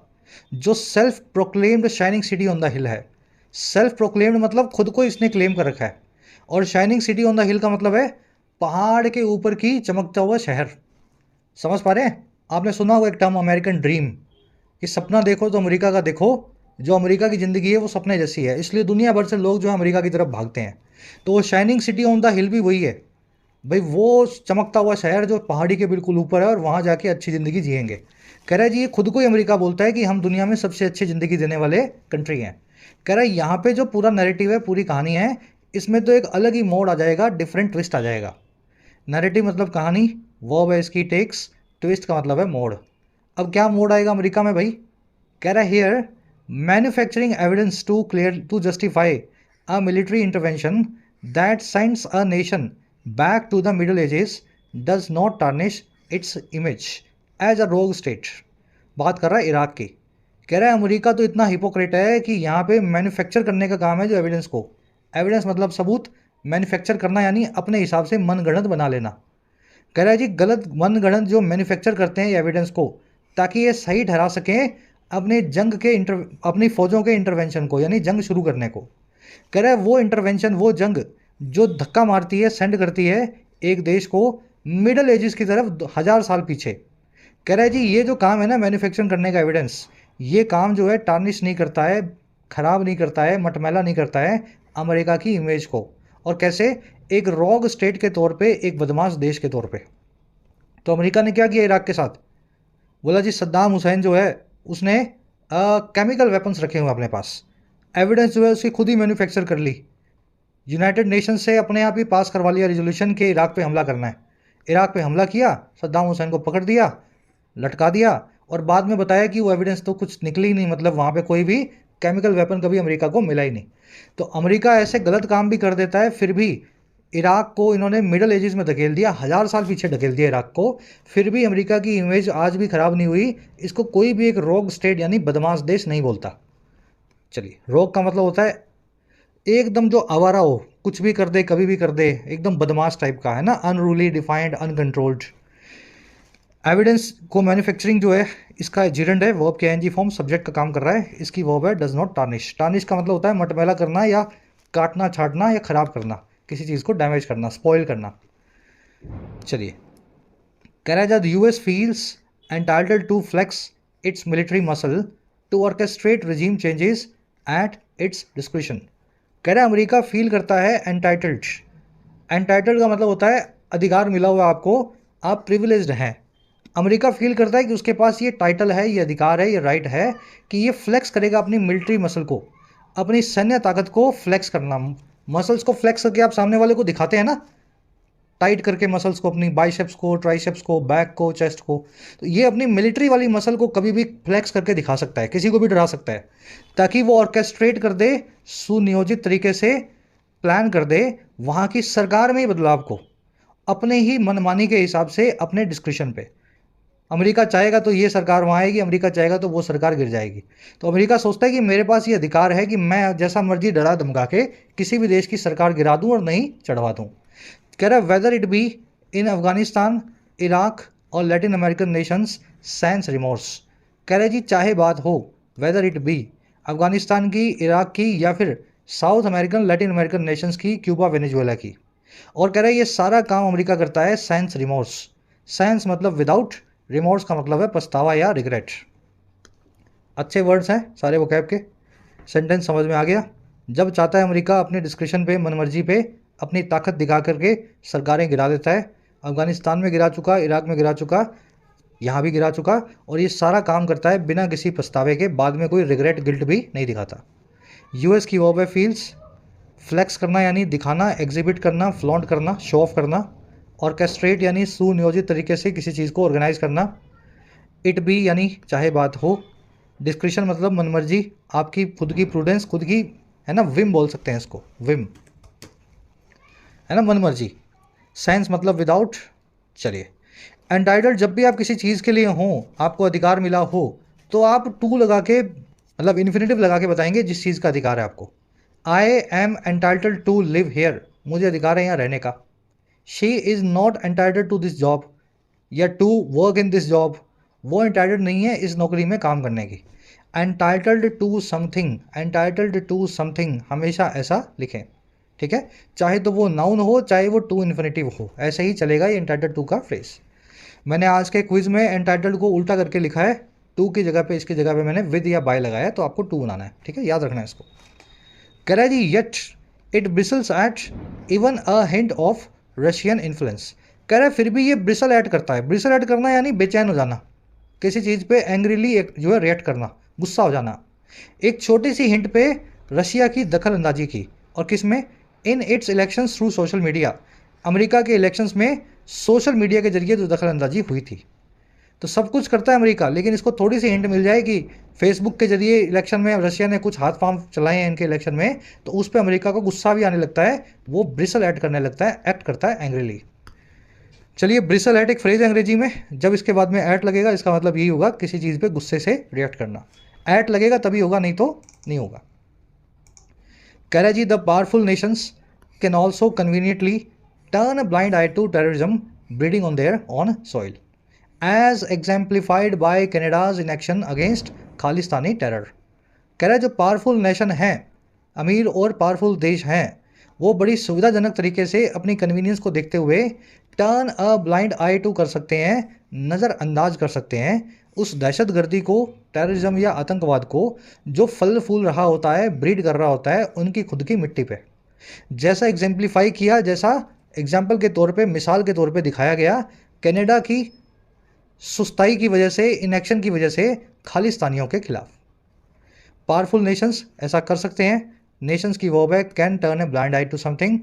जो self proclaimed shining city on the हिल है, सेल्फ प्रोक्लेम्ड मतलब खुद को इसने क्लेम कर रखा है, और शाइनिंग सिटी ऑन द हिल का मतलब है पहाड़ के ऊपर की चमकता हुआ शहर। समझ पा रहे हैं? आपने सुना होगा एक टर्म, अमेरिकन ड्रीम, कि सपना देखो तो अमेरिका का देखो। जो अमेरिका की ज़िंदगी है वो सपने जैसी है, इसलिए दुनिया भर से लोग जो है अमेरिका की तरफ भागते हैं। तो वो शाइनिंग सिटी ऑन द हिल भी वही है भाई, वो चमकता हुआ शहर जो पहाड़ी के बिल्कुल ऊपर है, और वहाँ जाके अच्छी ज़िंदगी जिएंगे। कह रहा है जी, ये खुद को ही अमेरिका बोलता है कि हम दुनिया में सबसे अच्छी ज़िंदगी देने वाले कंट्री हैं। कह रहा है यहाँ पे जो पूरा नैरेटिव है, पूरी कहानी है, इसमें तो एक अलग ही मोड आ जाएगा, डिफरेंट ट्विस्ट आ जाएगा। नैरेटिव मतलब कहानी, वर्ब है इसकी टेक्स, ट्विस्ट का मतलब है मोड। अब क्या मोड आएगा अमेरिका में भाई? कह रहा है, here manufacturing evidence to clear to justify a military intervention that sends a nation back to the Middle Ages does not tarnish its image as a rogue state. बात कर रहा है इराक की। कह रहा है अमेरिका तो इतना हिपोक्रेट है कि यहाँ पे मैन्युफैक्चर करने का काम है जो एविडेंस को। एविडेंस मतलब सबूत, मैन्युफैक्चर करना यानी अपने हिसाब से मनगढ़ंत बना लेना। कह रहा है जी, गलत मनगढ़ंत जो मैन्युफैक्चर करते हैं एविडेंस को, ताकि ये सही ठहरा सकें अपने अपनी फौजों के इंटरवेंशन को, यानी जंग शुरू करने को। कह रहा है वो इंटरवेंशन, वो जंग जो धक्का मारती है, सेंड करती है एक देश को मिडल एजेस की तरफ 1000 साल पीछे। कह रहा है जी, ये जो काम है ना मैन्युफैक्चर करने का एविडेंस, ये काम जो है टार्निश नहीं करता है, खराब नहीं करता है, मटमैला नहीं करता है अमेरिका की इमेज को। और कैसे? एक रॉग स्टेट के तौर पे, एक बदमाश देश के तौर पे। तो अमेरिका ने क्या किया इराक के साथ? बोला जी, सद्दाम हुसैन जो है उसने केमिकल वेपन्स रखे हुए अपने पास, एविडेंस जो है उसकी खुद ही मैन्युफैक्चर कर ली, यूनाइटेड नेशन से अपने आप ही पास करवा लिया रिजोल्यूशन के इराक पे हमला करना है। इराक पे हमला किया, सद्दाम हुसैन को पकड़ दिया, लटका दिया, और बाद में बताया कि वो एविडेंस तो कुछ निकली ही नहीं, मतलब वहाँ पे कोई भी केमिकल वेपन कभी अमेरिका को मिला ही नहीं। तो अमेरिका ऐसे गलत काम भी कर देता है, फिर भी इराक को इन्होंने मिडल एजेस में धकेल दिया, 1000 साल पीछे धकेल दिया इराक को, फिर भी अमेरिका की इमेज आज भी ख़राब नहीं हुई। इसको कोई भी एक रोग स्टेट यानी बदमाश देश नहीं बोलता। चलिए, रोग का मतलब होता है एकदम जो आवारा हो, कुछ भी कर दे, कभी भी कर दे, एकदम बदमाश टाइप का है ना, अनरूली, डिफाइंड, अनकंट्रोल्ड। एविडेंस को मैन्युफैक्चरिंग जो है, इसका जिरंड है, वर्ब के एनजी फॉर्म, सब्जेक्ट का काम कर रहा है। इसकी वर्ब है डज नॉट टार्निश। टार्निश का मतलब होता है मटमैला करना, या काटना, छाटना, या ख़राब करना, किसी चीज़ को डैमेज करना, स्पॉइल करना। चलिए, कह रहा है, जब US feels entitled to flex its military muscle to orchestrate regime changes at its discretion. कह रहा है अमेरिका फील करता है एंटाइटल्ड। एंटाइटल्ड का मतलब होता है अधिकार मिला हुआ आपको, आप प्रिविलेज्ड हैं। अमेरिका फील करता है कि उसके पास ये टाइटल है, ये अधिकार है, ये राइट है कि ये फ्लेक्स करेगा अपनी मिलिट्री मसल को, अपनी सैन्य ताकत को फ्लेक्स करना। मसल्स को फ्लेक्स करके आप सामने वाले को दिखाते हैं ना, टाइट करके मसल्स को, अपनी बाइसेप्स को, ट्राइसेप्स को, बैक को, चेस्ट को। तो ये अपनी मिलिट्री वाली मसल को कभी भी फ्लेक्स करके दिखा सकता है, किसी को भी डरा सकता है, ताकि वो ऑर्केस्ट्रेट कर दे, सुनियोजित तरीके से प्लान कर दे वहाँ की सरकार में ही बदलाव को। अपने ही मनमानी के हिसाब से, अपने डिस्क्रिप्शन पे। अमेरिका चाहेगा तो ये सरकार वहाँ आएगी, अमेरिका चाहेगा तो वो सरकार गिर जाएगी। तो अमेरिका सोचता है कि मेरे पास ये अधिकार है कि मैं जैसा मर्जी डरा धमका के किसी भी देश की सरकार गिरा दूँ और नहीं चढ़वा दूँ। कह रहा है whether it be in Afghanistan, Iraq और Latin American nations sense remorse. कह रहे जी चाहे बात हो वेदर इट बी अफगानिस्तान की, इराक की, या फिर south American Latin American Nations की, क्यूबा वेनेजुएला की। और कह रहे हैं ये सारा काम अमेरिका करता है सेंस रिमोर्स। सेंस मतलब विदाउट, रिमोर्स का मतलब है पछतावा या रिग्रेट। अच्छे वर्ड्स हैं सारे वोकैब के। सेंटेंस समझ में आ गया। जब चाहता है अमेरिका अपने डिस्क्रिप्शन पे, मनमर्जी पे अपनी ताकत दिखा करके सरकारें गिरा देता है। अफगानिस्तान में गिरा चुका, इराक में गिरा चुका, यहाँ भी गिरा चुका, और ये सारा काम करता है बिना किसी पछतावे के, बाद में कोई रिग्रेट गिल्ट भी नहीं दिखाता। यूएस की वर्ब है फील्स। फ्लेक्स करना यानी दिखाना, एग्जिबिट करना, फ्लॉन्ट करना, शो ऑफ करना। ऑर्केस्ट्रेट यानी सुनियोजित तरीके से किसी चीज़ को ऑर्गेनाइज करना। इट बी यानी चाहे बात हो। डिस्क्रिप्शन मतलब मनमर्जी, आपकी खुद की प्रूडेंस, खुद की, है ना, विम बोल सकते हैं इसको, विम, है ना, मनमर्जी। सेंस मतलब विदाउट। चलिए, एंटाइटल्ड जब भी आप किसी चीज़ के लिए हों, आपको अधिकार मिला हो, तो आप टू लगा के, मतलब इन्फिनेटिव लगा के बताएंगे जिस चीज़ का अधिकार है आपको। I am entitled to live here, मुझे अधिकार है यहाँ रहने का। She is not entitled to this job, या to work in this job, वो एंटाइटल्ड नहीं है इस नौकरी में काम करने की। Entitled to something, entitled to something हमेशा ऐसा लिखें, ठीक है, चाहे तो वो नाउन हो, चाहे वो टू इन्फिनेटिव हो, ऐसे ही चलेगा ये एंटाइटल्ड टू का फ्रेज। मैंने आज के क्विज में एंटाइटल्ड को उल्टा करके लिखा है, टू की जगह पे, इसकी जगह पे मैंने विद या बाय लगाया, तो आपको टू बनाना है, ठीक है, याद रखना है इसको। कह रहा है जी yet it bristles at even a hint of Russian influence. कह रहा है फिर भी ये ब्रिसल ऐड करता है। ब्रिसल ऐड करना यानी बेचैन हो जाना, किसी चीज़ पे एंग्रीली जो है रिएक्ट करना, गुस्सा हो जाना। एक छोटी सी हिंट पे रशिया की दखल अंदाजी की, और किस में, in its elections through social media, America के इलेक्शंस में सोशल मीडिया के जरिए जो दखल अंदाजी हुई थी। तो सब कुछ करता है अमेरिका, लेकिन इसको थोड़ी सी हिंट मिल जाए कि फेसबुक के जरिए इलेक्शन में रशिया ने कुछ हाथ पांव चलाए हैं इनके इलेक्शन में, तो उस पर अमेरिका को गुस्सा भी आने लगता है, वो ब्रिसल ऐड करने लगता है, एक्ट करता है एंग्रीली। चलिए, ब्रिसल ऐट एक फ्रेज अंग्रेजी में, जब इसके बाद में ऐट लगेगा इसका मतलब यही होगा किसी चीज़ पे गुस्से से रिएक्ट करना। ऐट लगेगा तभी होगा, नहीं तो नहीं होगा। कह रहा जी the powerful nations can also conveniently turn a blind eye to terrorism breeding on their on soil, as exemplified by Canada's inaction against Khalistani terror. कह रहा है जो पावरफुल नेशन हैं, अमीर और पावरफुल देश हैं, वो बड़ी सुविधाजनक तरीके से अपनी कन्वीनियंस को देखते हुए turn a blind eye to कर सकते हैं, नज़रअंदाज कर सकते हैं उस दहशतगर्दी को, टेररिज्म या आतंकवाद को, जो फल फूल रहा होता है, ब्रीड कर रहा होता है उनकी खुद की मिट्टी पे। जैसा एग्जाम्प्लीफाई किया, जैसा एग्जाम्पल के तौर पे, मिसाल के तौर पे दिखाया गया, कनाडा की सुस्ताई की वजह से, इनएक्शन की वजह से खालिस्तानियों के खिलाफ। पावरफुल नेशंस ऐसा कर सकते हैं। नेशंस की वर्ब है can turn a blind eye to something.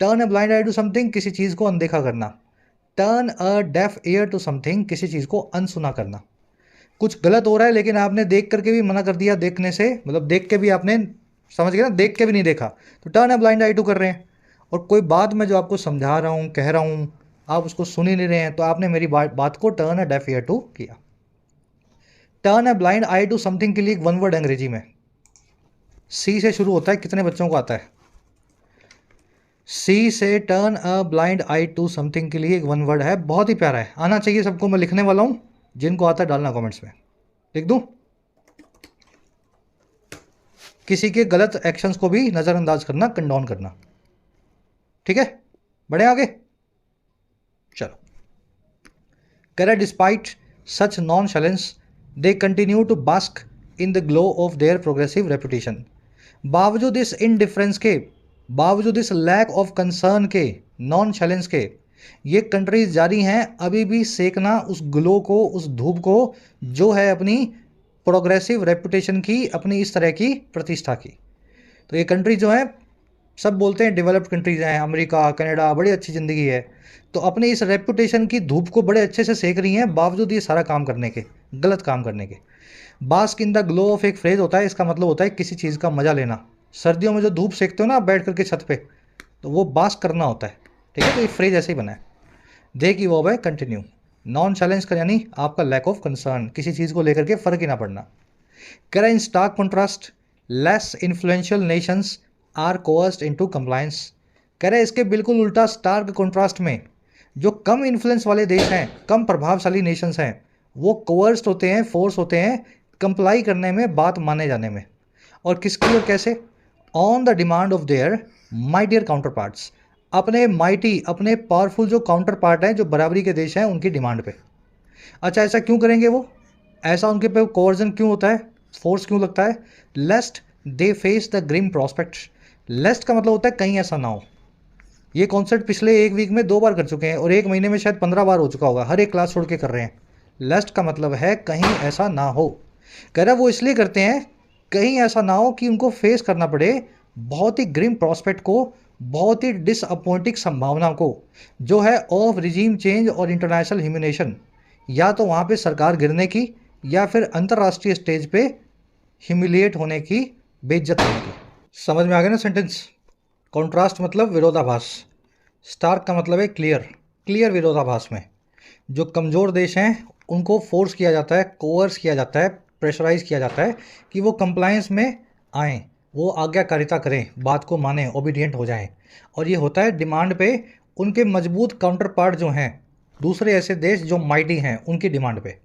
Turn a blind eye to something किसी चीज़ को अनदेखा करना। Turn a deaf ear to something किसी चीज़ को अनसुना करना। कुछ गलत हो रहा है लेकिन आपने देख करके भी मना कर दिया देखने से, मतलब देख के भी आपने, समझ गए ना, देख के भी नहीं देखा, तो turn a blind eye to कर रहे हैं। और कोई बात मैं जो आपको समझा रहा हूँ, कह रहा हूँ, आप उसको सुन ही नहीं रहे हैं, तो आपने मेरी बात को turn a deaf ear to किया। Turn a blind eye to something के लिए एक वन वर्ड अंग्रेजी में सी से शुरू होता है, कितने बच्चों को आता है? सी से turn a blind eye to something के लिए एक वन वर्ड है, बहुत ही प्यारा है, आना चाहिए सबको। मैं लिखने वाला हूँ, जिनको आता है डालना कमेंट्स में, लिख दूँ। किसी के गलत एक्शंस को भी नज़रअंदाज करना, कंडोन करना, ठीक है। बढ़े आगे, चलो। कह despite such nonchalance they continue to bask in the glow of their progressive reputation. बावजूद इस इनडिफरेंस के, बावजूद इस लैक ऑफ कंसर्न के, नॉन चैलेंज के, ये कंट्रीज जारी हैं अभी भी सेकना उस ग्लो को, उस धूप को, जो है अपनी प्रोग्रेसिव रेपुटेशन की, अपनी इस तरह की प्रतिष्ठा की। तो ये कंट्री जो है, सब बोलते हैं डेवलप्ड कंट्रीज हैं, अमेरिका, कनाडा, बड़ी अच्छी ज़िंदगी है, तो अपनी इस रेपुटेशन की धूप को बड़े अच्छे से सेक रही हैं, बावजूद ये सारा काम करने के, गलत काम करने के। Bask in the glow of एक फ्रेज होता है, इसका मतलब होता है किसी चीज़ का मज़ा लेना। सर्दियों में जो धूप सेकते हो ना आप बैठ करके छत पे, तो वो बास्क करना होता है, ठीक है। तो ये फ्रेज ऐसे ही बना है। दे की वर्ब है कंटिन्यू। नॉन चैलेंज कर यानी आपका लैक ऑफ कंसर्न, किसी चीज़ को लेकर के फ़र्क ही ना पड़ना। कह रहा है in stark contrast less influential nations are coerced into compliance. कह रहा है इसके बिल्कुल उल्टा स्टार्क कॉन्ट्रास्ट में जो कम इन्फ्लुएंस वाले देश हैं, कम प्रभावशाली नेशंस हैं, वो कोअर्स्ड होते हैं, फोर्स होते हैं कंप्लाई करने में, बात माने जाने में। और किसकी और कैसे? On the demand of their mightier counter parts, अपने माइटी, अपने पावरफुल जो काउंटर पार्ट हैं, जो बराबरी के देश हैं, उनकी डिमांड पे। अच्छा, ऐसा क्यों करेंगे वो? ऐसा उनके पे कोवर्जन क्यों होता है, फोर्स क्यों लगता है? Lest they face the grim prospects. Lest का मतलब होता है कहीं ऐसा ना हो। ये कॉन्सेप्ट पिछले एक वीक में 2 बार कर चुके हैं और एक महीने में शायद 15 बार हो चुका होगा, हर एक क्लास छोड़ के कर रहे हैं। लेस्ट का मतलब है कहीं ऐसा ना हो। कह रहा है वो इसलिए करते हैं कहीं ऐसा ना हो कि उनको फेस करना पड़े बहुत ही ग्रिम प्रोस्पेक्ट को, बहुत ही डिसअपॉइंटिंग संभावना को, जो है ऑफ रिजीम चेंज और इंटरनेशनल ह्यूमिनेशन। या तो वहाँ पे सरकार गिरने की, या फिर अंतर्राष्ट्रीय स्टेज पे ह्यूमिलिएट होने की, बेइज्जत होने की। समझ में आ गया ना सेंटेंस? कॉन्ट्रास्ट मतलब विरोधाभास, स्टार्क का मतलब है क्लियर, क्लियर विरोधाभास में जो कमज़ोर देश हैं उनको फोर्स किया जाता है, कोअर्स किया जाता है, प्रेशराइज किया जाता है कि वो कंप्लायंस में आएँ, वो आज्ञाकारिता करें, बात को मानें, ओबीडियंट हो जाएं। और ये होता है डिमांड पे उनके मजबूत काउंटर पार्ट जो हैं, दूसरे ऐसे देश जो माइटी हैं, उनकी डिमांड पे।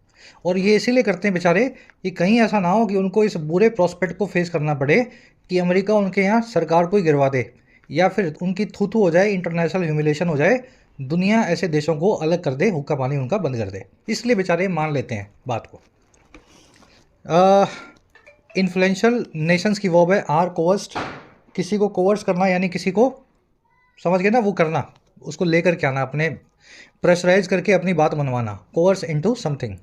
और ये इसीलिए करते हैं बेचारे कि कहीं ऐसा ना हो कि उनको इस बुरे प्रोस्पेक्ट को फेस करना पड़े कि अमेरिका उनके यहाँ सरकार को ही गिरवा दे, या फिर उनकी थू हो जाए, इंटरनेशनल ह्यूमिलेशन हो जाए, दुनिया ऐसे देशों को अलग कर दे, हुक्का पानी उनका बंद कर दे। इसलिए बेचारे मान लेते हैं बात को। इन्फ्लुएंशियल नेशंस की वर्ब है आर कोवर्स्ड। किसी को कोवर्स करना यानी किसी को, समझ गए ना, वो करना, उसको लेकर के आना, अपने प्रेशराइज करके अपनी बात मनवाना, कोवर्स इनटू समथिंग।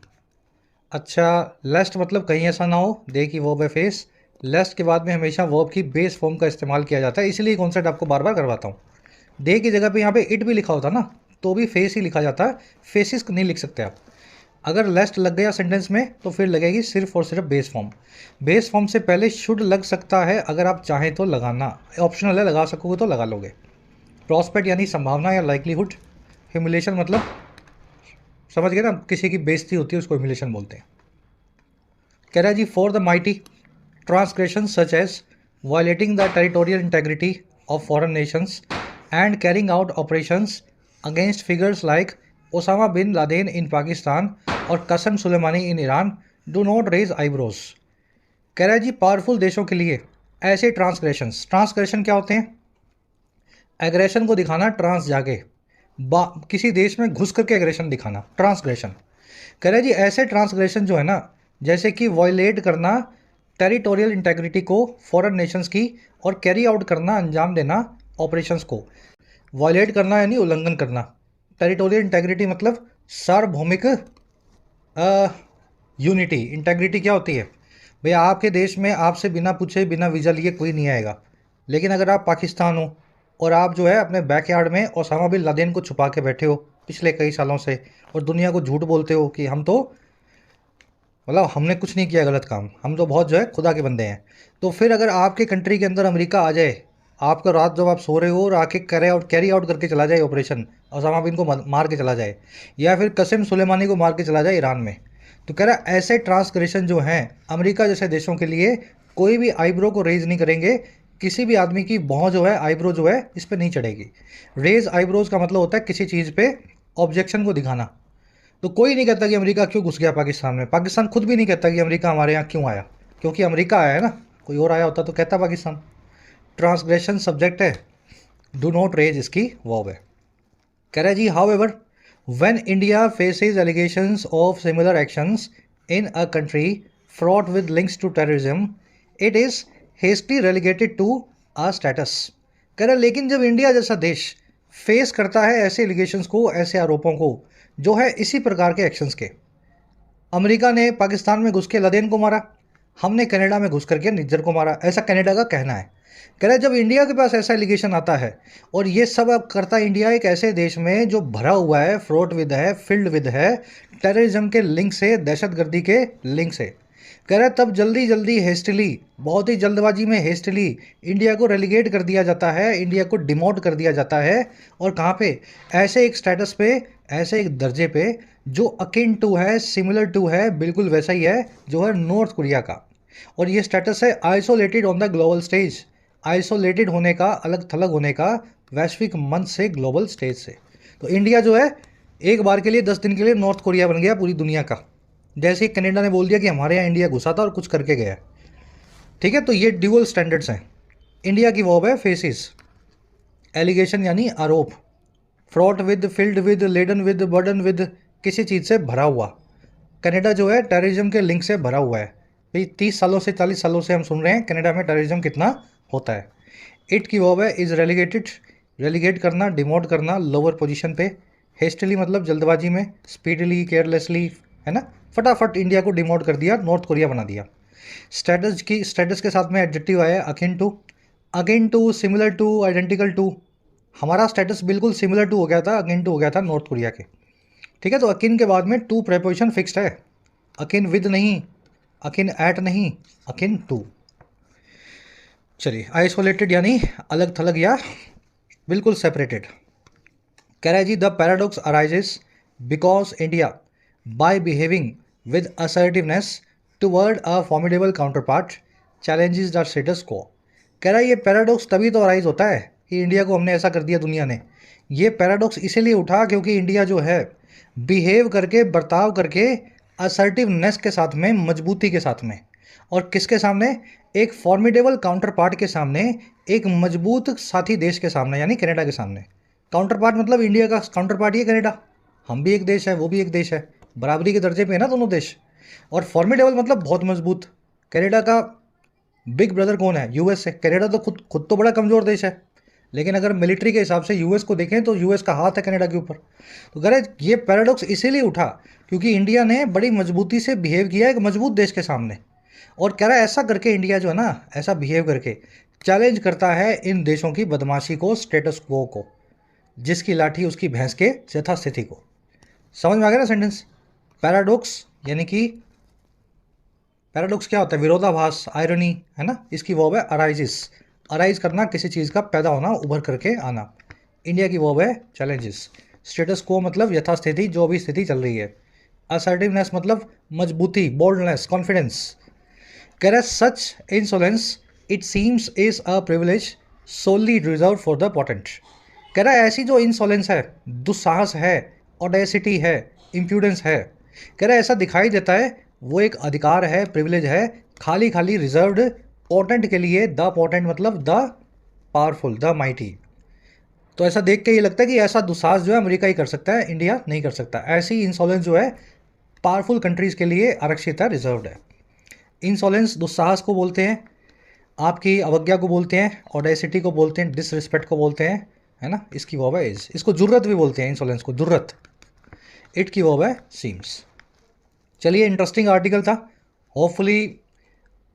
अच्छा, लेस्ट मतलब कहीं ऐसा ना हो, दे की वर्ब है फेस। लेस्ट के बाद में हमेशा वर्ब की बेस फॉर्म का इस्तेमाल किया जाता है, इसलिए कॉन्सेप्ट आपको बार बार करवाता हूँ। दे की जगह पे यहाँ पे इट भी लिखा होता ना, तो भी फेस ही लिखा जाता है, फेसिस नहीं लिख सकते आप। अगर लेस्ट लग गया सेंटेंस में तो फिर लगेगी सिर्फ और सिर्फ बेस फॉर्म। बेस फॉर्म से पहले शुड लग सकता है, अगर आप चाहें तो लगाना ऑप्शनल है, लगा सकोगे तो लगा लोगे। प्रॉस्पेक्ट यानी संभावना या लाइकलीहुड। ह्यूमिलेशन मतलब समझ गए ना, किसी की बेइज्जती होती है उसको ह्यूमिलेशन बोलते हैं। कह रहा है जी for the mighty transgression such as violating the territorial integrity of foreign nations and carrying out operations against figures like Osama bin Laden in Pakistan और Qasem Soleimani in Iran do not raise eyebrows. कह रहा है जी powerful देशों के लिए ऐसे transgressions, transgression क्या होते हैं? एग्रेशन को दिखाना ट्रांस जाके, किसी देश में घुस करके एग्रेशन दिखाना, ट्रांसग्रेशन। कह रहे हैं जी ऐसे ट्रांसग्रेशन जो है ना, जैसे कि वॉयलेट करना टेरिटोरियल इंटेग्रिटी को फॉरेन नेशंस की, और कैरी आउट करना, अंजाम देना ऑपरेशंस को। वॉयलेट करना यानी उल्लंघन करना, टेरिटोरियल इंटेग्रिटी मतलब सार्वभौमिक यूनिटी। इंटेग्रिटी क्या होती है भैया? आपके देश में आपसे बिना पूछे, बिना वीज़ा लिए कोई नहीं आएगा, लेकिन अगर आप पाकिस्तान हो और आप जो है अपने बैकयार्ड में ओसामा बिन लादेन को छुपा के बैठे हो पिछले कई सालों से, और दुनिया को झूठ बोलते हो कि हम तो, मतलब हमने कुछ नहीं किया गलत काम, हम तो बहुत जो है खुदा के बंदे हैं, तो फिर अगर आपके कंट्री के अंदर अमेरिका आ जाए, आपको रात जब आप सो रहे हो और आके कैरी आउट करके चला जाए ऑपरेशन, ओसामा बिन को मार के चला जाए, या फिर कसम सुलेमानी को मार के चला जाए ईरान में, तो कह रहा है ऐसे ट्रांसग्रेशन जो हैं अमेरिका जैसे देशों के लिए कोई भी आईब्रो को रेज नहीं करेंगे, किसी भी आदमी की भौं जो है, आईब्रो जो है, इस पर नहीं चढ़ेगी। रेज आईब्रोज का मतलब होता है किसी चीज़ पे ऑब्जेक्शन को दिखाना। तो कोई नहीं कहता कि अमेरिका क्यों घुस गया पाकिस्तान में, पाकिस्तान खुद भी नहीं कहता कि अमेरिका हमारे यहाँ क्यों आया, क्योंकि अमेरिका आया है ना, कोई और आया होता तो कहता पाकिस्तान। ट्रांसग्रेशन सब्जेक्ट है, डू नॉट रेज इसकी वर्ब है। कह रहा है जी however when India faces allegations of similar actions in a country fraught with links to terrorism, it is hastily relegated to a status। कह रहा लेकिन जब इंडिया जैसा देश फेस करता है ऐसे एलिगेशंस को, ऐसे आरोपों को, जो है इसी प्रकार के एक्शंस के, अमेरिका ने पाकिस्तान में घुस के लदेन को मारा, हमने कनाडा में घुस करके निज्जर को मारा, ऐसा कनाडा का कहना है। कह रहा है जब इंडिया के पास ऐसा एलिगेशन आता है, और ये सब अब करता है इंडिया एक ऐसे देश में जो भरा हुआ है, फ्रॉट विद है, फिल्ड विद है टेररिज्म के लिंक से, दहशतगर्दी के लिंक से, कह रहा है तब जल्दी जल्दी हेस्टली, बहुत ही जल्दबाजी में हेस्टली इंडिया को रेलीगेट कर दिया जाता है, इंडिया को डिमोट कर दिया जाता है। और कहाँ पे? ऐसे एक स्टेटस पे, ऐसे एक दर्जे पे जो अकिन टू है, सिमिलर टू है, बिल्कुल वैसा ही है जो है नॉर्थ कोरिया का। और ये स्टेटस है isolated on the global stage, isolated होने का, अलग थलग होने का वैश्विक मंच से, ग्लोबल स्टेज से। तो इंडिया जो है एक बार के लिए 10 दिन के लिए नॉर्थ कोरिया बन गया पूरी दुनिया का, जैसे कनाडा ने बोल दिया कि हमारे यहाँ इंडिया घुसा था और कुछ करके गया। ठीक है, तो ये ड्यूअल स्टैंडर्ड्स हैं। इंडिया की वर्ब है फेसिस, एलिगेशन यानी आरोप, fraught with, filled with, laden with, burden with, किसी चीज़ से भरा हुआ। कनाडा जो है टेररिज्म के लिंक से भरा हुआ है भाई। 30 सालों से, 40 सालों से हम सुन रहे हैं कनाडा में टेररिज्म कितना होता है। इट की वर्ब है इज रेलीगेटेड, रेलीगेट करना, डिमोट करना लोअर पोजीशन पे। हेस्टली मतलब जल्दबाजी में, स्पीडली, केयरलेसली, है ना, फटाफट इंडिया को डिमोट कर दिया, नॉर्थ कोरिया बना दिया। स्टेटस के साथ में एडजेक्टिव आया akin to, akin to, similar to, identical to. हमारा स्टेटस बिल्कुल सिमिलर टू हो गया था, अकिन टू हो गया था नॉर्थ कोरिया के। ठीक है, तो अकिन के बाद में टू प्रेपोजिशन फिक्स्ड है, अकिन विद नहीं, अकिन एट नहीं, अकिन टू। चलिए, आइसोलेटेड यानी अलग थलग या बिल्कुल सेपरेटेड। कह रहा है जी the paradox arises because India by behaving with assertiveness toward a formidable counterpart challenges the status quo. कह रहा है ये पैराडॉक्स तभी तो अराइज होता है कि इंडिया को हमने ऐसा कर दिया दुनिया ने। ये पैराडॉक्स इसीलिए उठा क्योंकि इंडिया जो है बिहेव करके, बर्ताव करके असर्टिवनेस के साथ में, मजबूती के साथ में, और किसके सामने? एक फॉर्मिडेबल काउंटर पार्ट के सामने, एक मजबूत साथी देश के सामने, यानी कनाडा के सामने। काउंटर पार्ट मतलब इंडिया का काउंटर पार्ट ही है कनाडा। हम भी एक देश है, वो भी एक देश है, बराबरी के दर्जे पे है ना दोनों देश। और फॉर्मिडेबल मतलब बहुत मजबूत। कनाडा का बिग ब्रदर कौन है? यूएस है। कनाडा तो खुद तो बड़ा कमज़ोर देश है, लेकिन अगर मिलिट्री के हिसाब से यूएस को देखें तो यूएस का हाथ है कनाडा के ऊपर। तो कह रहे ये पैराडॉक्स इसीलिए उठा क्योंकि इंडिया ने बड़ी मजबूती से बिहेव किया एक मजबूत देश के सामने। और कह रहा है ऐसा करके इंडिया जो है ना, ऐसा बिहेव करके चैलेंज करता है इन देशों की बदमाशी को, स्टेटस क्वो को, जिसकी लाठी उसकी भैंस के यथास्थिति को। समझ में आ गया ना सेंटेंस? पैराडॉक्स यानी कि पैराडॉक्स क्या होता है? विरोधाभास, आयरनी, है ना। इसकी वर्ब है अराइजिस, अराइज करना, किसी चीज़ का पैदा होना, उभर करके आना। इंडिया की वर्ब है चैलेंजेस। स्टेटस को मतलब यथास्थिति, जो भी स्थिति चल रही है। असर्टिवनेस मतलब मजबूती, बोल्डनेस, कॉन्फिडेंस। कह रहा है such insolence it seems is a privilege solely reserved for the potent. कह रहा है ऐसी जो इंसोलेंस है, दुस्साहस है, ऑडेसिटी है, इम्प्यूडेंस है, कह रहा है ऐसा दिखाई देता है वो एक अधिकार है, प्रिविलेज है, खाली खाली रिजर्व्ड पोटेंट के लिए। द पोटेंट मतलब द पावरफुल, द माइटी। तो ऐसा देख के ये लगता है कि ऐसा दुस्साहस जो है अमेरिका ही कर सकता है, इंडिया नहीं कर सकता। ऐसी इंसोलेंस जो है पावरफुल कंट्रीज़ के लिए आरक्षित है, रिजर्व्ड है। इंसोलेंस दुस्साहस को बोलते हैं, आपकी अवज्ञा को बोलते हैं, ऑडेसिटी को बोलते हैं, डिसरिस्पेक्ट को बोलते हैं, है ना। इसकी वर्ब है इज, इसको जुर्रत भी बोलते हैं, इंसोलेंस को जुर्रत। इट की वर्ब है सीम्स। चलिए, इंटरेस्टिंग आर्टिकल था। होपफुली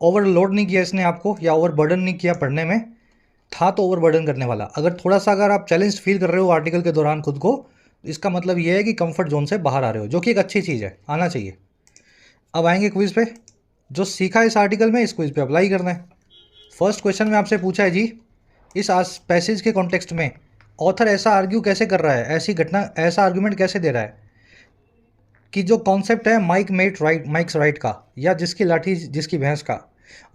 ओवरलोड नहीं किया इसने आपको, या ओवरबर्डन नहीं किया पढ़ने में। था तो ओवरबर्डन करने वाला। अगर आप चैलेंज फील कर रहे हो आर्टिकल के दौरान खुद को, तो इसका मतलब ये है कि कंफर्ट जोन से बाहर आ रहे हो, जो कि एक अच्छी चीज़ है, आना चाहिए। अब आएंगे क्विज पे। जो सीखा इस आर्टिकल में, इस क्विज पे अप्लाई करना है। फर्स्ट क्वेश्चन में आपसे पूछा है जी, इस पैसेज के कॉन्टेक्स्ट में ऑथर ऐसा आर्ग्यू कैसे कर रहा है, ऐसी घटना, ऐसा आर्गूमेंट कैसे दे रहा है कि जो कॉन्सेप्ट है माइक्स राइट का, या जिसकी लाठी जिसकी भैंस का,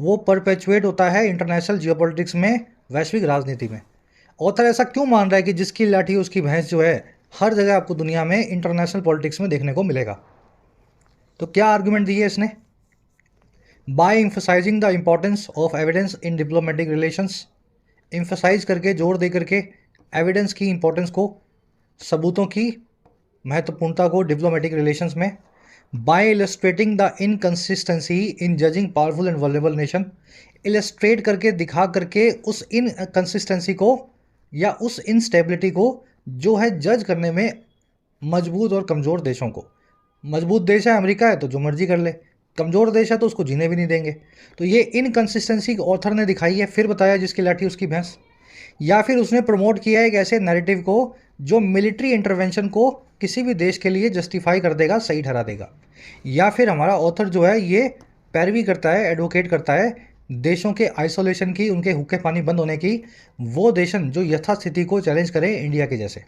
वो परपेचुएट होता है इंटरनेशनल जियोपॉलिटिक्स में, वैश्विक राजनीति में। ऑथर ऐसा क्यों मान रहा है कि जिसकी लाठी उसकी भैंस जो है हर जगह आपको दुनिया में इंटरनेशनल पॉलिटिक्स में देखने को मिलेगा? तो क्या आर्गुमेंट दी है इसने? By emphasising the importance of evidence in diplomatic relations, emphasise करके, जोर दे करके एविडेंस की इंपॉर्टेंस को, सबूतों की महत्वपूर्णता को डिप्लोमेटिक रिलेशंस में। By illustrating the inconsistency in judging powerful and vulnerable nation, illustrate करके, दिखा करके उस इनकन्सिस्टेंसी को या उस इनस्टेबिलिटी को जो है जज करने में मजबूत और कमज़ोर देशों को। मजबूत देश है अमेरिका है तो जो मर्जी कर ले, कमज़ोर देश है तो उसको जीने भी नहीं देंगे। तो ये इनकन्सिस्टेंसी ऑथर ने दिखाई है, फिर बताया जिसकी लाठी उसकी भैंस। या फिर उसने प्रमोट किया है एक ऐसे नैरेटिव को जो मिलिट्री इंटरवेंशन को किसी भी देश के लिए जस्टिफाई कर देगा, सही ठहरा देगा। या फिर हमारा ऑथर जो है ये पैरवी करता है, एडवोकेट करता है देशों के आइसोलेशन की, उनके हुक्के पानी बंद होने की, वो देशन जो यथास्थिति को चैलेंज करे इंडिया के जैसे।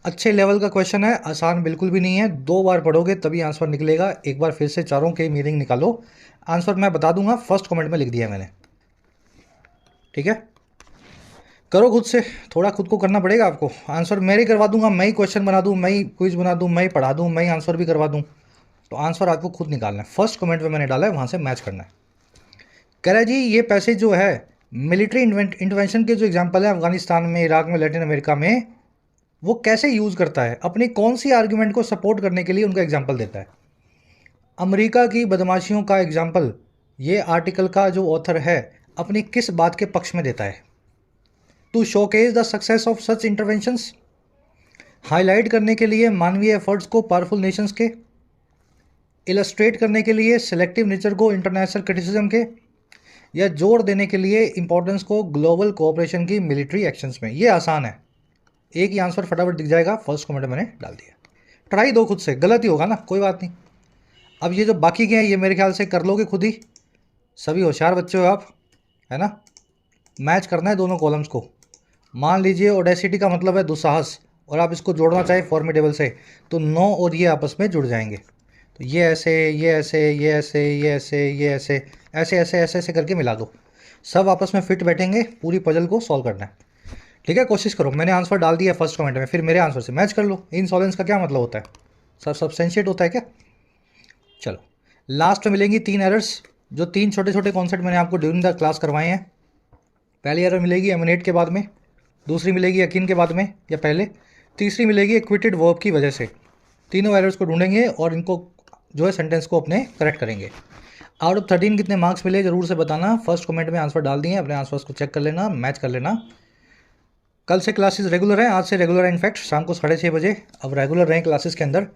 अच्छे लेवल का क्वेश्चन है, आसान बिल्कुल भी नहीं है, 2 बार पढ़ोगे तभी आंसर निकलेगा। एक बार फिर से चारों के मीनिंग निकालो। आंसर मैं बता दूंगा, फर्स्ट कमेंट में लिख दिया मैंने, ठीक है। करो खुद से, थोड़ा खुद को करना पड़ेगा आपको। आंसर मैं ही करवा दूंगा, मैं ही क्वेश्चन बना दूं, मैं ही क्विज बना दूं, मैं ही पढ़ा दूं, मैं ही आंसर भी करवा दूं। तो आंसर आपको खुद निकालना है। फर्स्ट कमेंट में मैंने डाला है, वहां से मैच करना है। कह रहा है जी ये पैसेज जो है मिलिट्री इंटरवेंशन के जो एग्जाम्पल है अफगानिस्तान में, इराक में, लैटिन अमेरिका में, वो कैसे यूज़ करता है, अपनी कौन सी आर्ग्यूमेंट को सपोर्ट करने के लिए उनका एग्जाम्पल देता है। अमेरिका की बदमाशियों का एग्जाम्पल ये आर्टिकल का जो ऑथर है अपनी किस बात के पक्ष में देता है। To showcase the success of such interventions, highlight करने के लिए मानवीय एफर्ट्स को पावरफुल नेशंस के, इलस्ट्रेट करने के लिए सिलेक्टिव नेचर को इंटरनेशनल क्रिटिसिज्म के, या जोर देने के लिए इंपॉर्टेंस को ग्लोबल कोऑपरेशन की मिलिट्री एक्शंस में। ये आसान है, एक ही आंसर फटाफट दिख जाएगा। फर्स्ट कमेंट मैंने डाल दिया। ट्राई दो खुद से, गलत ही होगा ना, कोई बात नहीं। अब ये जो बाकी के हैं ये मेरे ख्याल से कर लोगे खुद ही, सभी होशियार बच्चे हो आप, है ना। मैच करना है दोनों कॉलम्स को। मान लीजिए ऑडेसिटी का मतलब है दुस्साहस, और आप इसको जोड़ना चाहे फॉर्मिडेबल से, तो नो और ये आपस में जुड़ जाएंगे। तो ये ऐसे, ये ऐसे, ये ऐसे, ये ऐसे, ये ऐसे, ऐसे ऐसे ऐसे ऐसे करके मिला दो, सब आपस में फिट बैठेंगे। पूरी पजल को सॉल्व करना है, ठीक है। कोशिश करो। मैंने आंसर डाल दिया फर्स्ट कमेंट में, फिर मेरे आंसर से मैच कर लो। इनसॉलेंस का क्या मतलब होता है, सब सब्सटेंशिएट होता है क्या। चलो लास्ट में मिलेंगी 3 एरर्स, जो 3 छोटे छोटे कॉन्सेप्ट मैंने आपको ड्यूरिंग द क्लास करवाए हैं। पहली एरर मिलेगी एमिनेट के बाद में, दूसरी मिलेगी यकीन के बाद में या पहले, तीसरी मिलेगी इक्विटेड वर्ब की वजह से। तीनों एरर्स को ढूंढेंगे और इनको जो है सेंटेंस को अपने करेक्ट करेंगे। आउट ऑफ 13 कितने मार्क्स मिले ज़रूर से बताना। फर्स्ट कमेंट में आंसर डाल दिए, अपने आंसर्स को चेक कर लेना, मैच कर लेना। कल से क्लासेस रेगुलर हैं, आज से रेगुलर है इनफैक्ट, शाम को 6:30 बजे। अब रेगुलर रहें क्लासेस के अंदर।